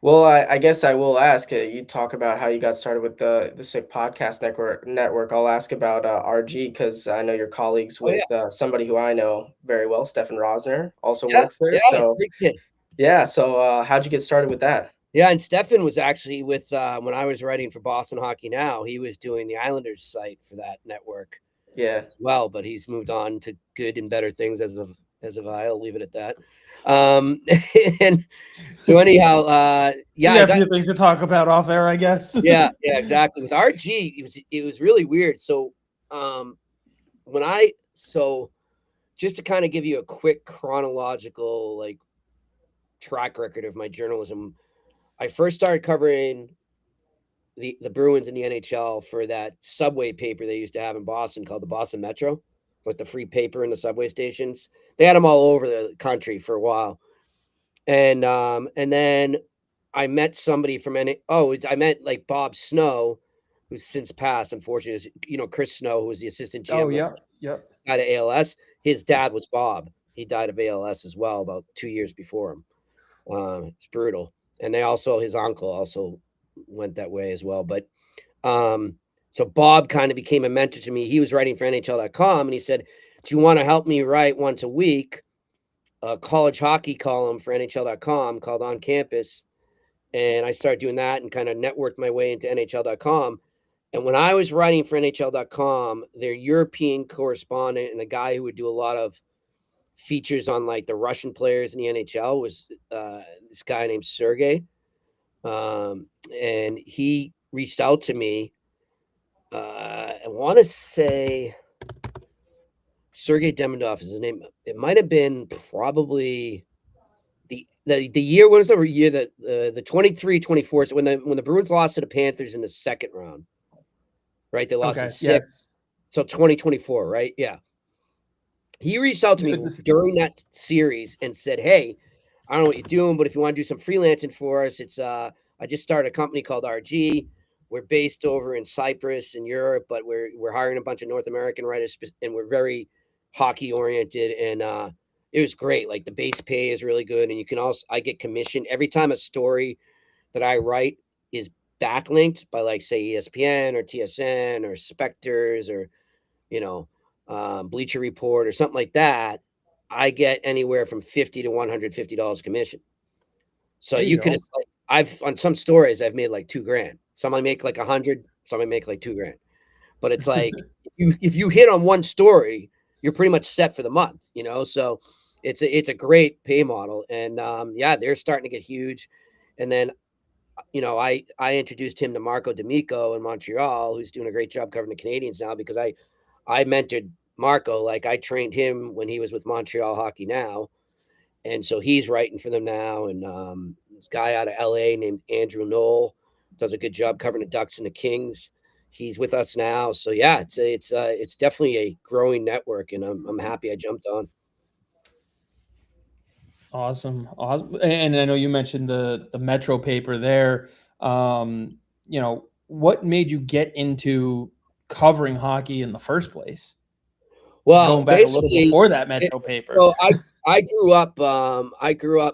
well, I guess I will ask. You talk about how you got started with the Sick Podcast Network. I'll ask about RG, because I know you're colleagues with somebody who I know very well, Stefan Rosner, also works there. So great kid. Yeah. So how'd you get started with that? Yeah, and Stefan was actually with when I was writing for Boston Hockey Now. He was doing the Islanders site for that network. Yeah. As well, but he's moved on to good and better things as of I'll leave it at that. And so anyhow, a few things to talk about off air, I guess. yeah, exactly. With RG, it was really weird. So just to kind of give you a quick chronological like track record of my journalism, I first started covering the Bruins in the NHL for that subway paper they used to have in Boston called the Boston Metro, with the free paper in the subway stations. They had them all over the country for a while. And then I met somebody from I met like Bob Snow, who's since passed, unfortunately. Chris Snow, who was the assistant GM. Oh, yeah. Died of ALS. His dad was Bob. He died of ALS as well about 2 years before him. It's brutal. And his uncle also went that way as well. But so Bob kind of became a mentor to me. He was writing for NHL.com, and he said, do you want to help me write once a week a college hockey column for NHL.com called On Campus? And I started doing that and kind of networked my way into NHL.com. And when I was writing for NHL.com, their European correspondent and a guy who would do a lot of features on like the Russian players in the NHL was this guy named Sergey. And he reached out to me. I want to say Sergei Demidov is his name. It might have been probably the year. What was the year that the 23-24? So when the Bruins lost to the Panthers in the second round, right? They lost in Okay. 6. Yes. So 2024, right? Yeah. He reached out to me during that series and said, "Hey, I don't know what you're doing, but if you want to do some freelancing for us, it's I just started a company called RG. We're based over in Cyprus in Europe, but we're hiring a bunch of North American writers, and we're very hockey oriented. And it was great. Like the base pay is really good, and you can also I get commission every time a story that I write is backlinked by like say ESPN or TSN or Spectres or you know Bleacher Report or something like that. I get anywhere from $50 to $150 commission. So There you you could go. I've on some stories I've made like $2,000. Some I make like 100, some I make like $2,000. But it's like if you hit on one story, you're pretty much set for the month, you know. So it's a great pay model, and yeah, they're starting to get huge. And then I introduced him to Marco D'Amico in Montreal, who's doing a great job covering the Canadiens now because I mentored Marco, like I trained him when he was with Montreal Hockey Now, and so he's writing for them now. And this guy out of LA named Andrew Knoll does a good job covering the Ducks and the Kings. He's with us now, so yeah, it's definitely a growing network, and I'm happy I jumped on. Awesome. And I know you mentioned the Metro paper there. What made you get into covering hockey in the first place? Well, Going back a little basically, before that Metro paper. so I grew up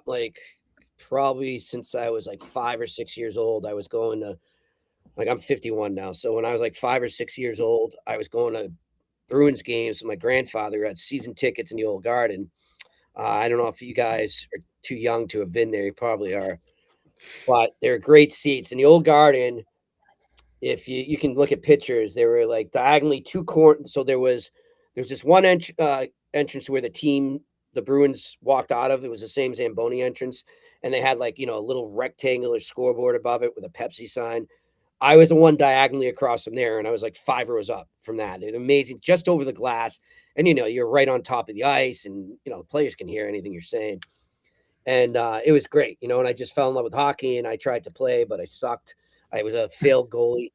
like probably since I was like 5 or 6 years old. I was going to like I'm 51 now. So when I was like 5 or 6 years old, I was going to Bruins games with my grandfather who had season tickets in the old Garden. I don't know if you guys are too young to have been there. You probably are, but they're great seats in the old Garden. If you can look at pictures, they were like diagonally two corners. So there's this one entrance where the Bruins walked out of. It was the same Zamboni entrance, and they had like a little rectangular scoreboard above it with a Pepsi sign. I was the one diagonally across from there, and I was like 5 rows up from that. It amazing, just over the glass, and you're right on top of the ice, and the players can hear anything you're saying, and it was great, and I just fell in love with hockey, and I tried to play, but I sucked. I was a failed goalie,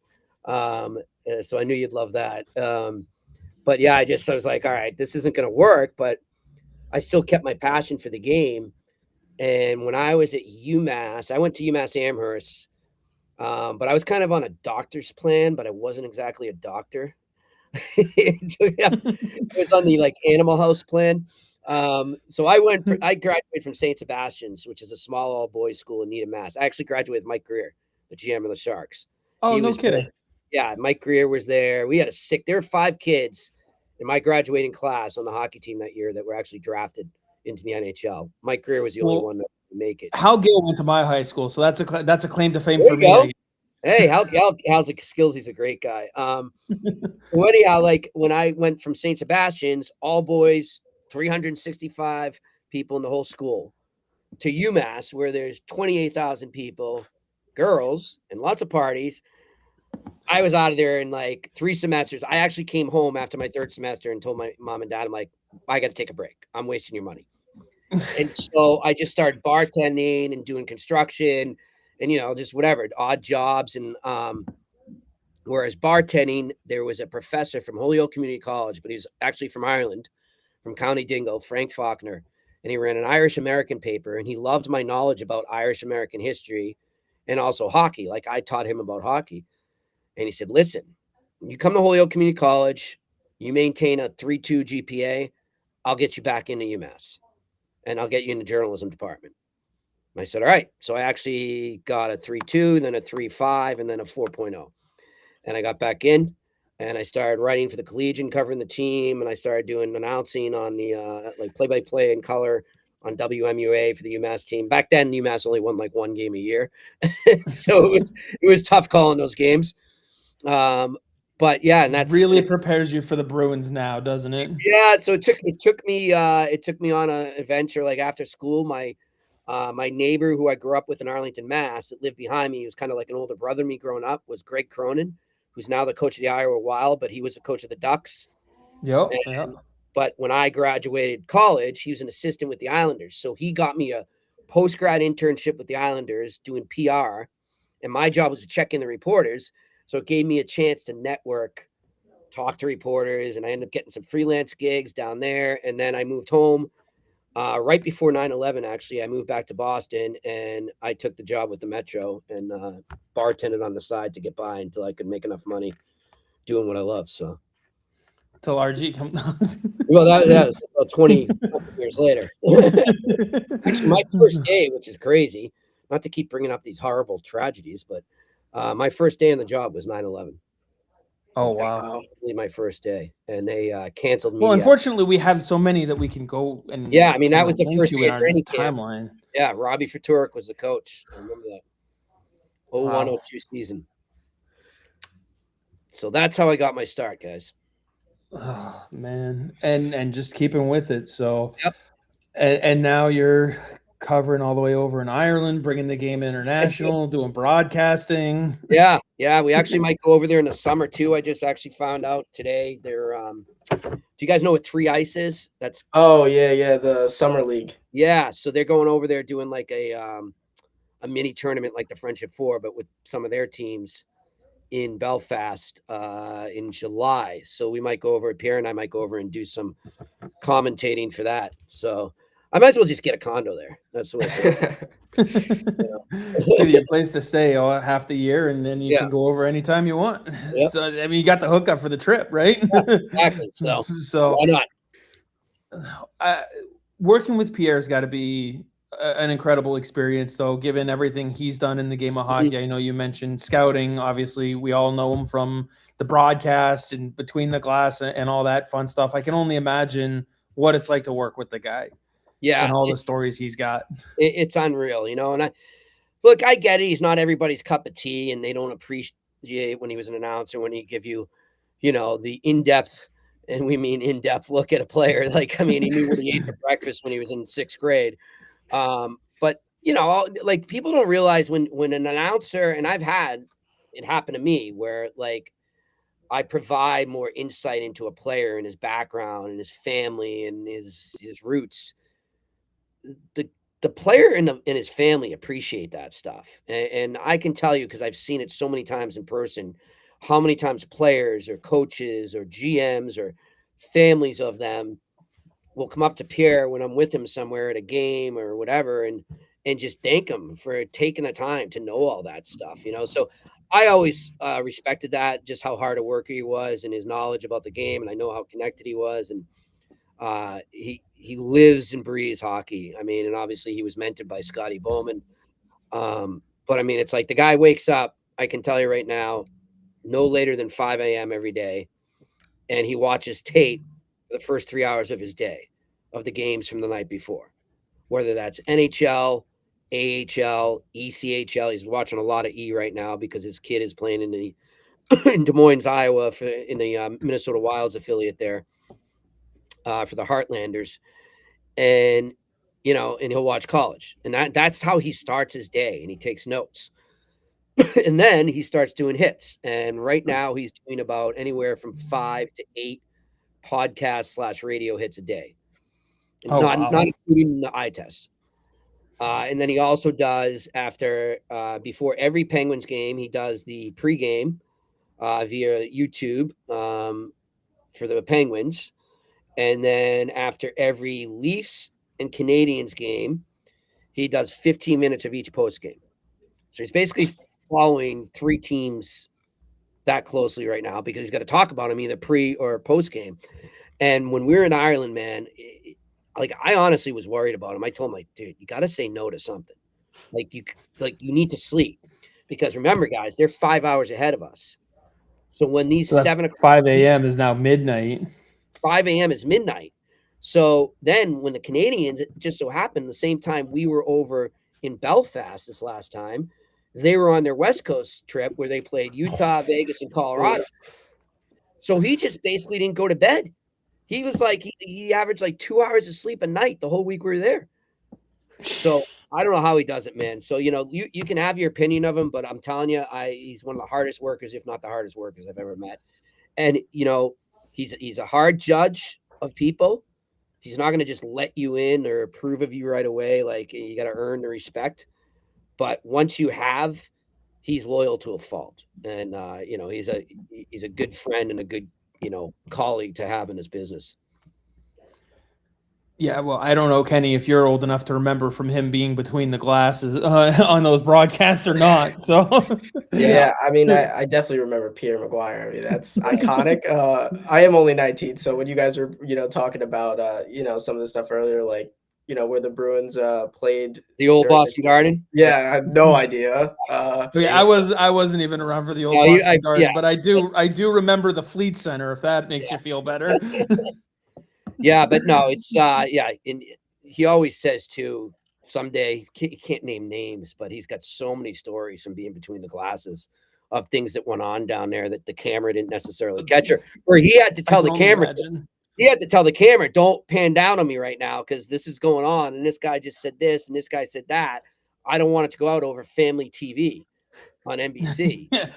so I knew you'd love that. But yeah, I was like, all right, this isn't going to work, but I still kept my passion for the game. And when I was at UMass, I went to UMass Amherst. But I was kind of on a doctor's plan, but I wasn't exactly a doctor. It was on the like Animal House plan. So I graduated from St. Sebastian's, which is a small all boys school in Needham, Mass. I actually graduated with Mike Greer, the GM of the Sharks. Oh, He no was kidding. there. Yeah, Mike Greer was there. There were 5 kids in my graduating class on the hockey team that year that were actually drafted into the NHL. Mike Greer was the only one that would make it. Hal Gill went to my high school, so that's a claim to fame There for you me. go. Hey, Hal's the skills. He's a great guy. So anyhow, like when I went from St. Sebastian's, all boys, 365 people in the whole school, to UMass, where there's 28,000 people, girls, and lots of parties. I was out of there in like 3 semesters. I actually came home after my 3rd semester and told my mom and dad, I'm like, I got to take a break. I'm wasting your money. And so I just started bartending and doing construction and just whatever, odd jobs. And whereas bartending, there was a professor from Holyoke Community College, but he was actually from Ireland, from County Dingle, Frank Faulkner, and he ran an Irish American paper, and he loved my knowledge about Irish American history and also hockey. Like I taught him about hockey. And he said, listen, you come to Holyoke Community College, you maintain a 3.2 GPA, I'll get you back into UMass, and I'll get you in the journalism department. I said, all right. So I actually got a 3.2, then a 3.5, and then a 4.0. And I got back in, and I started writing for the Collegian, covering the team, and I started doing announcing on the like play-by-play in color on WMUA for the UMass team. Back then, UMass only won like 1 game a year, so it was tough calling those games. But yeah, and that's really prepares you for the Bruins now, doesn't it? Yeah. So it took me on an adventure. Like after school, my neighbor who I grew up with in Arlington, Mass, that lived behind me, he was kind of like an older brother to me growing up, was Greg Cronin, who's now the coach of the Iowa Wild, but he was the coach of the Ducks. Yep. But when I graduated college, he was an assistant with the Islanders. So he got me a post-grad internship with the Islanders doing PR. And my job was to check in the reporters. So it gave me a chance to network, talk to reporters, and I ended up getting some freelance gigs down there. And then I moved home right before 9/11. Actually, I moved back to Boston, and I took the job with the Metro and bartended on the side to get by until I could make enough money doing what I love. So Till RG comes down. well, that was about 20 years later. Actually, my first day, which is crazy, not to keep bringing up these horrible tragedies, but my first day on the job was 9/11. Oh wow. Wow. Really my first day, and they canceled me. Well, unfortunately, we have so many that we can go and Yeah, I mean, that kinda was the link first to day in of our training camp. timeline. Yeah, Robbie Fatorik was the coach. I remember that. 01, Wow. 02 season. So that's how I got my start, guys. Oh, man, and just keeping with it. So, Yep. and now you're covering all the way over in Ireland, bringing the game international, doing broadcasting. Yeah, we actually might go over there in the summer too. I just actually found out today they're do you guys know what Three Ice is? That's Oh yeah, the summer league. yeah, so they're going over there doing like a mini tournament like the Friendship Four, but with some of their teams in Belfast in July. So we might go over, Pierre and I might go over and do some commentating for that. So I might as well just get a condo there. That's the way. Give you a place to stay half the year, and then you Yeah. can go over anytime you want. Yep. So, I mean, you got the hookup for the trip, right? Exactly. So why not? Working with Pierre's got to be an incredible experience, though, given everything he's done in the game of hockey. I know you mentioned scouting. Obviously, we all know him from the broadcast and Between the Glass and all that fun stuff. I can only imagine what it's like to work with the guy. Yeah, And all the stories he's got. It's unreal, you know. And I get it. He's not everybody's cup of tea, and they don't appreciate when he was an announcer, when he give you, you know, the in-depth, and we mean in-depth look at a player. Like, I mean, he knew what he ate for breakfast when he was in 6th grade. But you know, like people don't realize when an announcer, and I've had it happen to me where like I provide more insight into a player and his background and his family and his roots. The player and his family appreciate that stuff, and I can tell you because I've seen it so many times in person, how many times players or coaches or GMs or families of them will come up to Pierre when I'm with him somewhere at a game or whatever, and just thank him for taking the time to know all that stuff, you know. So I always respected that, just how hard a worker he was and his knowledge about the game, and I know how connected he was, and he lives and breathes hockey. I mean, and obviously he was mentored by Scotty Bowman. But I mean, it's like the guy wakes up, I can tell you right now, no later than 5 a.m. every day, and he watches tape for the first 3 hours of his day of the games from the night before, whether that's NHL, AHL, ECHL. He's watching a lot of E right now because his kid is playing in the in Des Moines, Iowa, in the Minnesota Wilds affiliate there. For the Heartlanders, and you know, and he'll watch college, and that's how he starts his day, and he takes notes, and then he starts doing hits. And right now, he's doing about anywhere from 5 to 8 podcast / radio hits a day, not including the eye test. And then he also does before every Penguins game, he does the pregame via YouTube for the Penguins. And then after every Leafs and Canadiens game, he does 15 minutes of each post game. So he's basically following 3 teams that closely right now because he's got to talk about them either pre or post game. And when we were in Ireland, man, like I honestly was worried about him. I told him, like, dude, you got to say no to something. Like you need to sleep because remember, guys, they're 5 hours ahead of us. So when these 7 o'clock, 5 a.m. is now midnight. 5 a.m. is midnight. So then when the Canadiens, it just so happened the same time we were over in Belfast this last time, they were on their West Coast trip where they played Utah, Vegas, and Colorado. So he just basically didn't go to bed. He was like, he averaged like 2 hours of sleep a night the whole week we were there. So I don't know how he does it, man. So, you know, you can have your opinion of him, but I'm telling you, he's one of the hardest workers, if not the hardest workers I've ever met. And, you know, he's a hard judge. of people. He's not going to just let you in or approve of you right away. Like, you got to earn the respect. But once you have, he's loyal to a fault. And, he's a good friend and a good, colleague to have in his business. Yeah, well, I don't know, Kenny, if you're old enough to remember from him being between the glasses on those broadcasts or not. So, Yeah, I mean, I definitely remember Pierre Maguire. I mean, that's iconic. I am only 19, so when you guys were, talking about, some of the stuff earlier, like, where the Bruins played The old during Boston Garden. Yeah, I have no idea. yeah, I wasn't even around for the old No, Boston Garden, yeah. but I do remember the Fleet Center, if that makes you feel better. Yeah, but no, it's and he always says too, someday he can't name names, but he's got so many stories from being between the glasses of things that went on down there that the camera didn't necessarily catch, or he had to tell the camera. He had to tell the camera, don't pan down on me right now because this is going on, and this guy just said this, and this guy said that. I don't want it to go out over family TV on NBC.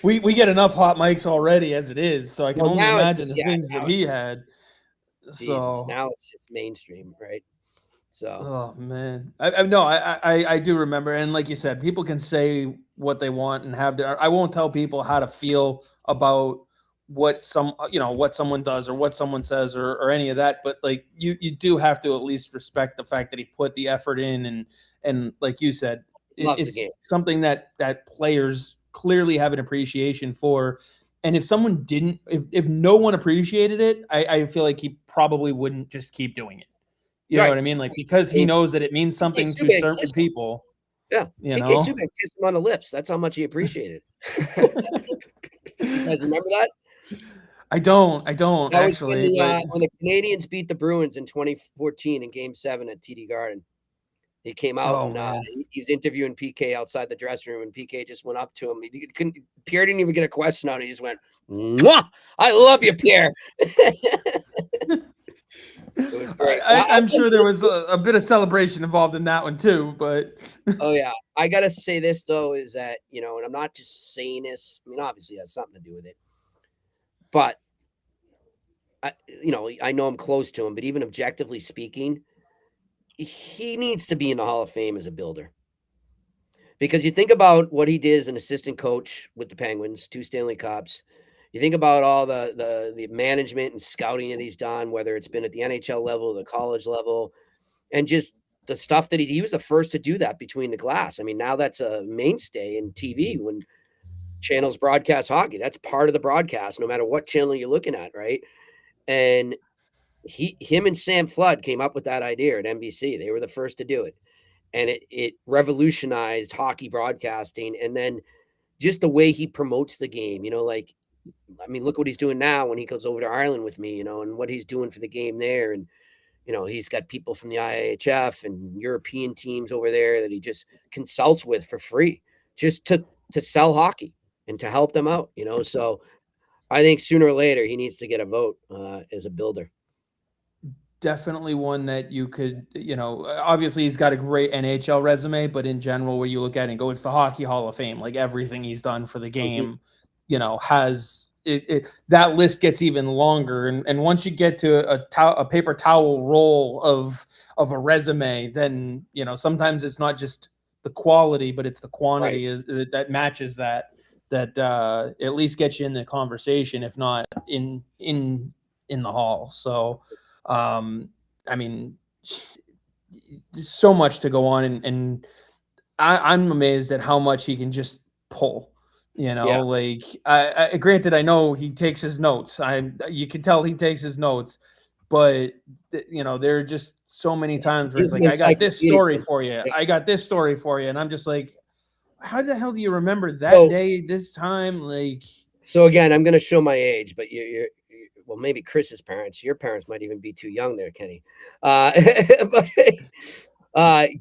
we get enough hot mics already as it is, so I can only imagine just, the things that he had. Jesus, so now it's just mainstream, right? So, oh man, I do remember, and like you said, people can say what they want and have their. I won't tell people how to feel about what someone does or what someone says or any of that, but like you do have to at least respect the fact that he put the effort in, and like you said, it's something that players clearly have an appreciation for. And if someone didn't, if no one appreciated it, I feel like he probably wouldn't just keep doing it. You know what I mean? Like, because he knows that it means something to certain people. Yeah. PK Subban kissed him on the lips. That's how much he appreciated it. You guys remember that? I don't That actually. Was when the Canadians beat the Bruins in 2014 in Game 7 at TD Garden. He came out and he was interviewing PK outside the dressing room, and PK just went up to him. Pierre didn't even get a question out. He just went, "Mwah! I love you, Pierre." It was great. I'm sure there was a bit of celebration involved in that one too, but oh yeah, I gotta say this though is that and I'm not just saying this. I mean, obviously it has something to do with it, but I know I'm close to him, but even objectively speaking, he needs to be in the Hall of Fame as a builder. Because you think about what he did as an assistant coach with the Penguins, 2 Stanley Cups. You think about all the management and scouting that he's done, whether it's been at the NHL level, the college level, and just the stuff that he was the first to do that between the glass. I mean, now that's a mainstay in TV when channels broadcast hockey. That's part of the broadcast, no matter what channel you're looking at, right? And him and Sam Flood came up with that idea at NBC. They were the first to do it. And it revolutionized hockey broadcasting. And then just the way he promotes the game, look what he's doing now when he goes over to Ireland with me, and what he's doing for the game there. And, he's got people from the IIHF and European teams over there that he just consults with for free just to sell hockey and to help them out, So I think sooner or later he needs to get a vote as a builder. Definitely one that you could, obviously he's got a great NHL resume, but in general, where you look at it and go, it's the Hockey Hall of Fame. Like everything he's done for the game, has that list gets even longer. And once you get to a paper towel roll of a resume, then, sometimes it's not just the quality, but it's the quantity that matches that at least gets you in the conversation, if not in the hall. So, I mean, there's so much to go on, and I'm amazed at how much he can just pull. Like, I granted, I know he takes his notes. You can tell he takes his notes, but there are just so many times where it's like, I got this story for you. I got this story for you, and I'm just like, how the hell do you remember that day, this time? Like, so again, I'm going to show my age, but you're well, maybe Chris's parents, your parents might even be too young there, Kenny. But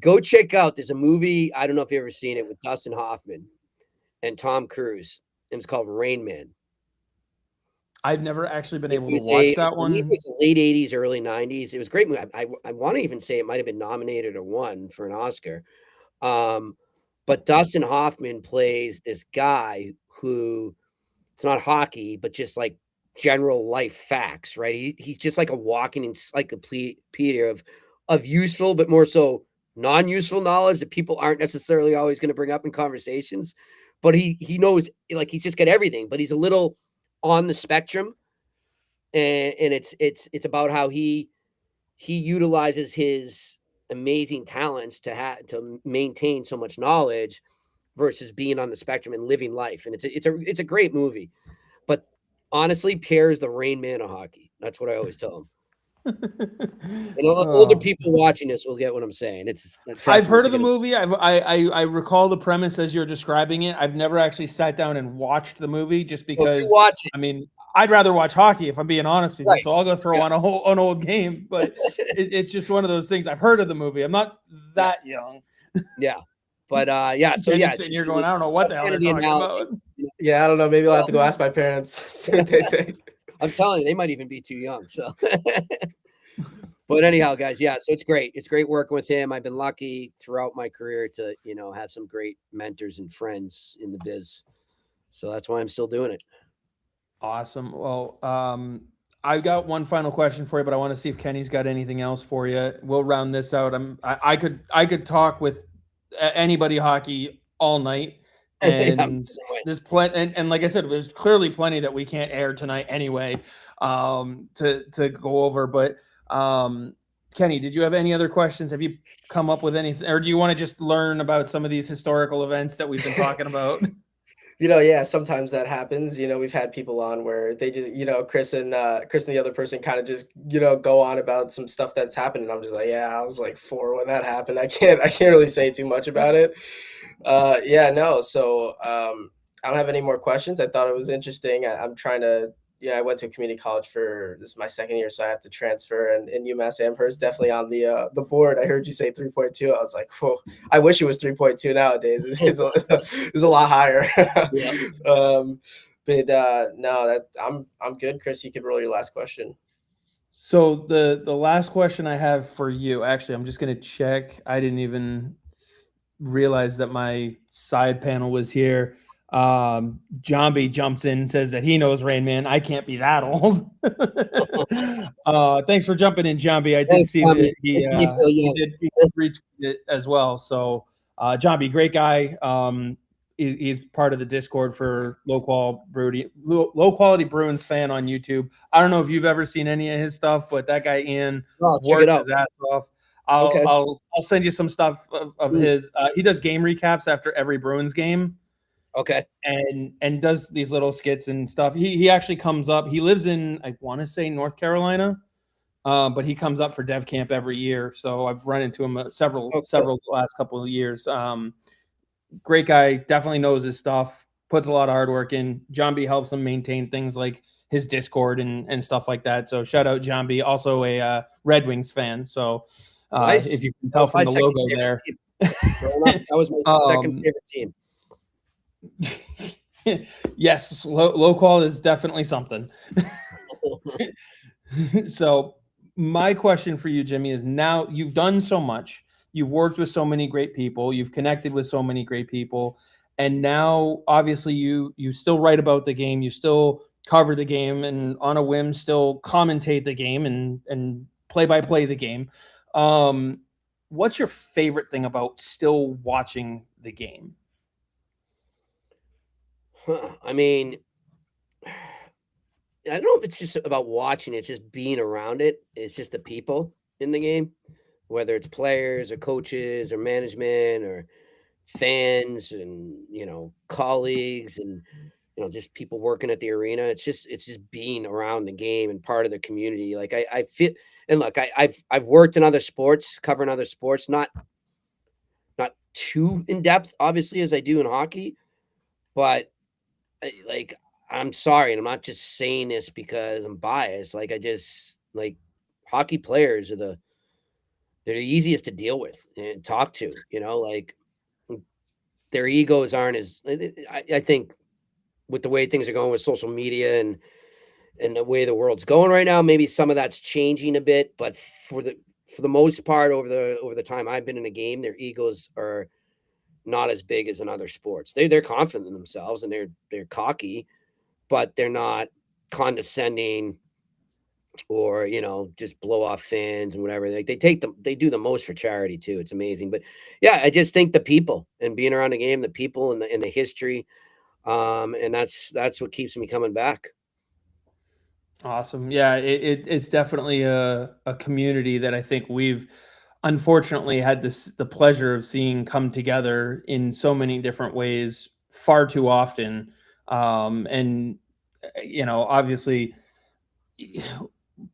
go check out, there's a movie, I don't know if you've ever seen it, with Dustin Hoffman and Tom Cruise, and it's called Rain Man. I've never actually been able to watch that one. It was late 80s, early 90s. It was a great movie. I want to even say it might have been nominated or won for an Oscar. But Dustin Hoffman plays this guy who, it's not hockey, but just like general life facts, right? He's just like a walking encyclopedia of useful, but more so non-useful knowledge that people aren't necessarily always going to bring up in conversations. But he knows, like, he's just got everything, but he's a little on the spectrum, and it's about how he utilizes his amazing talents to maintain so much knowledge versus being on the spectrum and living life. And it's a great movie. But honestly, Pierre is the Rain Man of hockey. That's what I always tell him. And older people watching this will get what I'm saying. I've heard of the movie. I recall the premise as you're describing it. I've never actually sat down and watched the movie just because. Watch it. I mean, I'd rather watch hockey if I'm being honest with you. Right. So I'll go throw on an old game, but it's just one of those things. I've heard of the movie. I'm not that young. Yeah. But yeah, so yeah, sitting here going, I don't know what the hell they're talking about. Yeah, I don't know. Maybe I'll have to go ask my parents. See what they say. I'm telling you, they might even be too young. So, but anyhow, guys, yeah. So it's great. It's great working with him. I've been lucky throughout my career to have some great mentors and friends in the biz. So that's why I'm still doing it. Awesome. Well, I've got one final question for you, but I want to see if Kenny's got anything else for you. We'll round this out. I could talk with anybody hockey all night, and there's plenty. And like I said, there's clearly plenty that we can't air tonight anyway, to go over. But Kenny, did you have any other questions? Have you come up with anything, or do you want to just learn about some of these historical events that we've been talking about? Yeah, sometimes that happens. We've had people on where they just, Chris and the other person kind of just, go on about some stuff that's happened. And I'm just like, yeah, I was like 4 when that happened. I can't really say too much about it. Yeah, no. So I don't have any more questions. I thought it was interesting. I'm trying to, I went to a community college this is my second year, so I have to transfer. And in UMass Amherst, definitely on the board. I heard you say 3.2. I was like, whoa, I wish it was 3.2 nowadays. It's a lot higher. Yeah. But no, I'm good. Chris, you could roll your last question. So the last question I have for you, actually, I'm just gonna check. I didn't even realize that my side panel was here. Jambi jumps in and says that he knows Rain Man. I can't be that old. Thanks for jumping in, Jambi. I did see that he did reach it as well. So Jambi, great guy. He's part of the Discord for Low Quality Bruins fan on YouTube. I don't know if you've ever seen any of his stuff, but that guy Ian works his ass off. I'll send you some stuff of his. He does game recaps after every Bruins game. Okay. And does these little skits and stuff. He actually comes up. He lives in, I want to say, North Carolina, but he comes up for Dev Camp every year. So I've run into him several the last couple of years. Great guy, definitely knows his stuff. Puts a lot of hard work in. Jambi helps him maintain things like his Discord and stuff like that. So shout out Jambi, also a Red Wings fan. So nice. If you can tell from the logo there, that was my second favorite team. Yes, low quality is definitely something. So my question for you, Jimmy, is now you've done so much, you've worked with so many great people, you've connected with so many great people, and now obviously you still write about the game, you still cover the game, and on a whim still commentate the game and play-by-play the game. What's your favorite thing about still watching the game? I mean, I don't know if it's just about watching it, it's just being around it. It's just the people in the game, whether it's players or coaches or management or fans and, colleagues and, just people working at the arena. It's just being around the game and part of the community. Like I feel, and look, I've worked in other sports, covering other sports, not too in depth, obviously, as I do in hockey, but I'm sorry, and I'm not just saying this because I'm biased. Like, hockey players they're the easiest to deal with and talk to, their egos aren't as, I think with the way things are going with social media and the way the world's going right now, maybe some of that's changing a bit, but for the most part, over the time I've been in a game, their egos are not as big as in other sports. They're confident in themselves and they're cocky, but they're not condescending or, just blow off fans and whatever. Like they do the most for charity too. It's amazing. But yeah, I just think the people and being around the game, the people and the history. And that's what keeps me coming back. Awesome. Yeah, it's definitely a community that I think we've unfortunately had the pleasure of seeing come together in so many different ways far too often. And obviously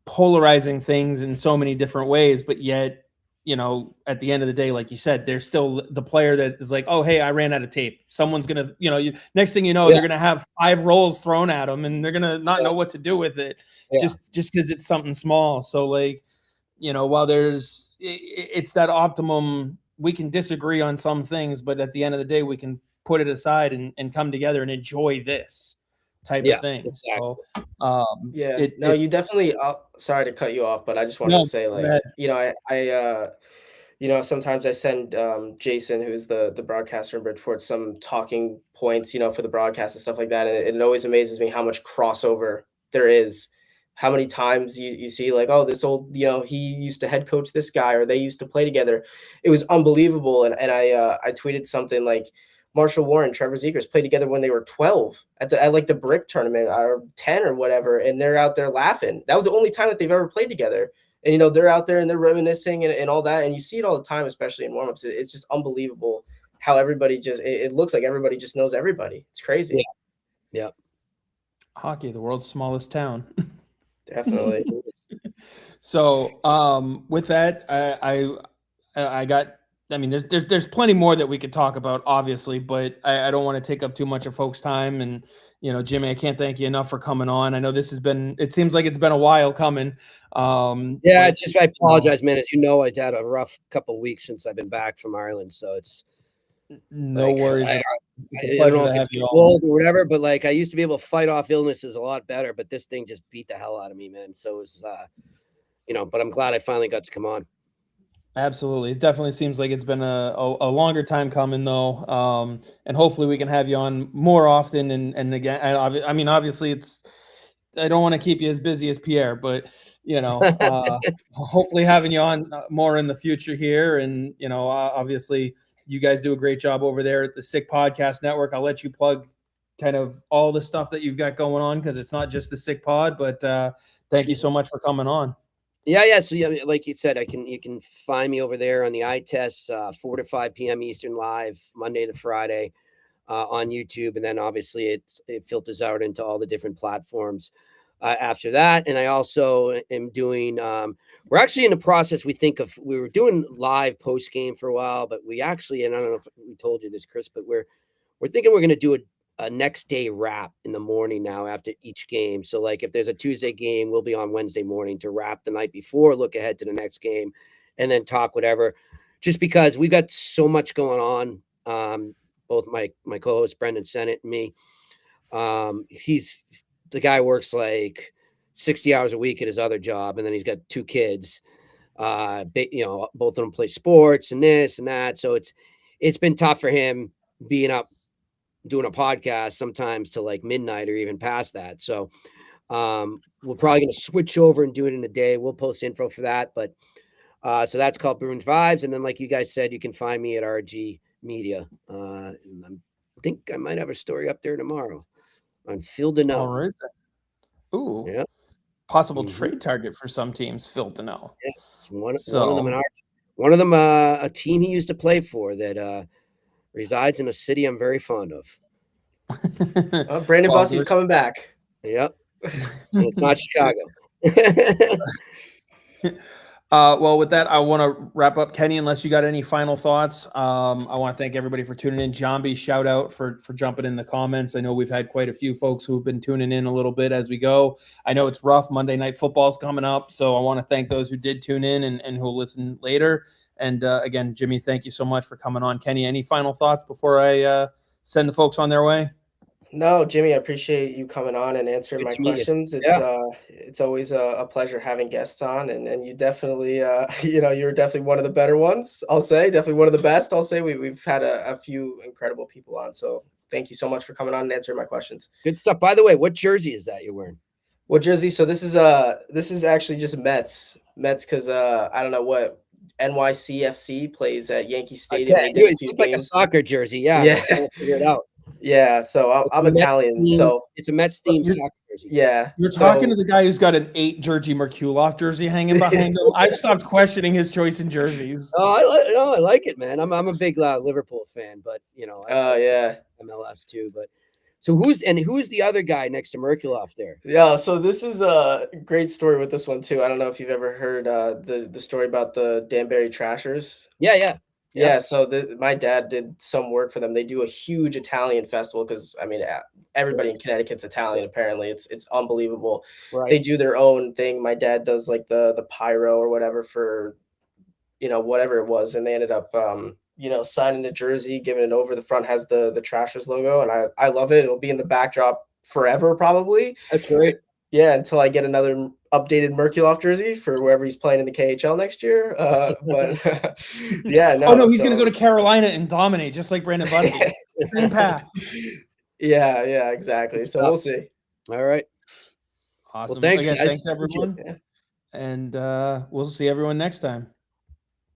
polarizing things in so many different ways, but yet, at the end of the day, like you said, there's still the player that is like, oh, hey, I ran out of tape. Someone's going to, next thing you know, they're going to have 5 rolls thrown at them and they're going to not know what to do with it just because it's something small. So like, while it's that optimum, we can disagree on some things, but at the end of the day, we can put it aside and come together and enjoy this type of thing. Exactly. So, you definitely. Sorry to cut you off, but I just wanted to say, like, sometimes I send Jason, who's the broadcaster in Bridgeport, some talking points, for the broadcast and stuff like that, and it always amazes me how much crossover there is. How many times you see like, oh, this old, he used to head coach this guy, or they used to play together. It was unbelievable, and I tweeted something like, Marshall Warren, Trevor Zegers played together when they were 12 at like the brick tournament, or 10 or whatever, and they're out there laughing. That was the only time that they've ever played together. And, they're out there and they're reminiscing and all that. And you see it all the time, especially in warmups. It's just unbelievable how everybody it looks like everybody just knows everybody. It's crazy. Yeah. Hockey, the world's smallest town. Definitely. So with that, there's plenty more that we could talk about, obviously, but I don't want to take up too much of folks' time. And, Jimmy, I can't thank you enough for coming on. I know it seems like it's been a while coming. It's just, I apologize, man. As you know, I've had a rough couple of weeks since I've been back from Ireland. So it's no worries. I don't know if it's old or whatever, but like I used to be able to fight off illnesses a lot better, but this thing just beat the hell out of me, man. So it was, but I'm glad I finally got to come on. Absolutely. It definitely seems like it's been a longer time coming, though. And hopefully we can have you on more often. And again, obviously I don't want to keep you as busy as Pierre, but, hopefully having you on more in the future here. And, obviously you guys do a great job over there at the Sick Podcast Network. I'll let you plug kind of all the stuff that you've got going on, because it's not just the Sick Pod, but thank you so much for coming on. Yeah. So like you said, you can find me over there on the eye tests, 4 to 5 p.m. Eastern live, Monday to Friday, on YouTube, and then obviously it filters out into all the different platforms after that. And I also am doing. We're actually in the process. We were doing live post game for a while, but we actually, and I don't know if we told you this, Chris, but we're thinking we're going to do a next day wrap in the morning now after each game. So like if there's a Tuesday game, we'll be on Wednesday morning to wrap the night before, look ahead to the next game, and then talk whatever, just because we got so much going on. Both my co-host Brendan Sennett and me. The guy works like 60 hours a week at his other job, and then he's got 2 kids. Both of them play sports and this and that. So it's been tough for him being up doing a podcast sometimes to like midnight or even past that. So we're probably going to switch over and do it in a day. We'll post info for that. But so that's called Bruins Vibes. And then, like you guys said, you can find me at RG Media. And I think I might have a story up there tomorrow on Phil Deneau. All right. Ooh. Yeah. Possible trade target for some teams, Phil Deneau. Yes. One of them, a team he used to play for that resides in a city I'm very fond of. Brandon Bussey's coming back. Yep. And it's not Chicago. Well, with that, I want to wrap up. Kenny, unless you got any final thoughts, I want to thank everybody for tuning in. Jambi, shout out for jumping in the comments. I know we've had quite a few folks who've been tuning in a little bit as we go. I know it's rough. Monday Night Football's coming up, so I want to thank those who did tune in and who'll listen later. And again, Jimmy, thank you so much for coming on. Kenny, any final thoughts before I send the folks on their way? No, Jimmy, I appreciate you coming on and answering my questions. It's always a pleasure having guests on, and you definitely, you're definitely one of the better ones. I'll say definitely one of the best. I'll say we've had a few incredible people on. So thank you so much for coming on and answering my questions. Good stuff. By the way, what jersey is that you're wearing? What jersey? So this is actually just Mets because I don't know what NYCFC plays at Yankee Stadium. Okay, They did a it few looked like a games. soccer jersey. Yeah, I Yeah, was trying to figure it out. yeah. So It's I'm a Mets Italian. themed. So It's a Mets themed You're, soccer jersey. yeah. you're talking to So the guy who's got an 8 Jersey Merkulov jersey hanging behind him. I've stopped questioning his choice in jerseys. Oh, I like it, man. I'm a big Liverpool fan, but you know, I yeah. MLS too. But so who's the other guy next to Merkulov there? Yeah, so this is a great story with this one too. I don't know if you've ever heard the story about the Danbury Trashers. Yeah. Yeah, so my dad did some work for them. They do a huge Italian festival because I mean everybody in Connecticut's Italian apparently. It's unbelievable. Right. They do their own thing. My dad does like the pyro or whatever for whatever it was, and they ended up signing a jersey, giving it over. The front has the Trashers logo, and I love it. It'll be in the backdrop forever probably. That's great. Yeah, until I get another updated Merkulov jersey for wherever he's playing in the KHL next year. But yeah, no. Oh no, he's gonna go to Carolina and dominate just like Brandon Buddy. Same path. Yeah, exactly. Good So stuff. we'll see. All right. Awesome. thanks, Again, guys. thanks Appreciate everyone. Yeah. And we'll see everyone next time.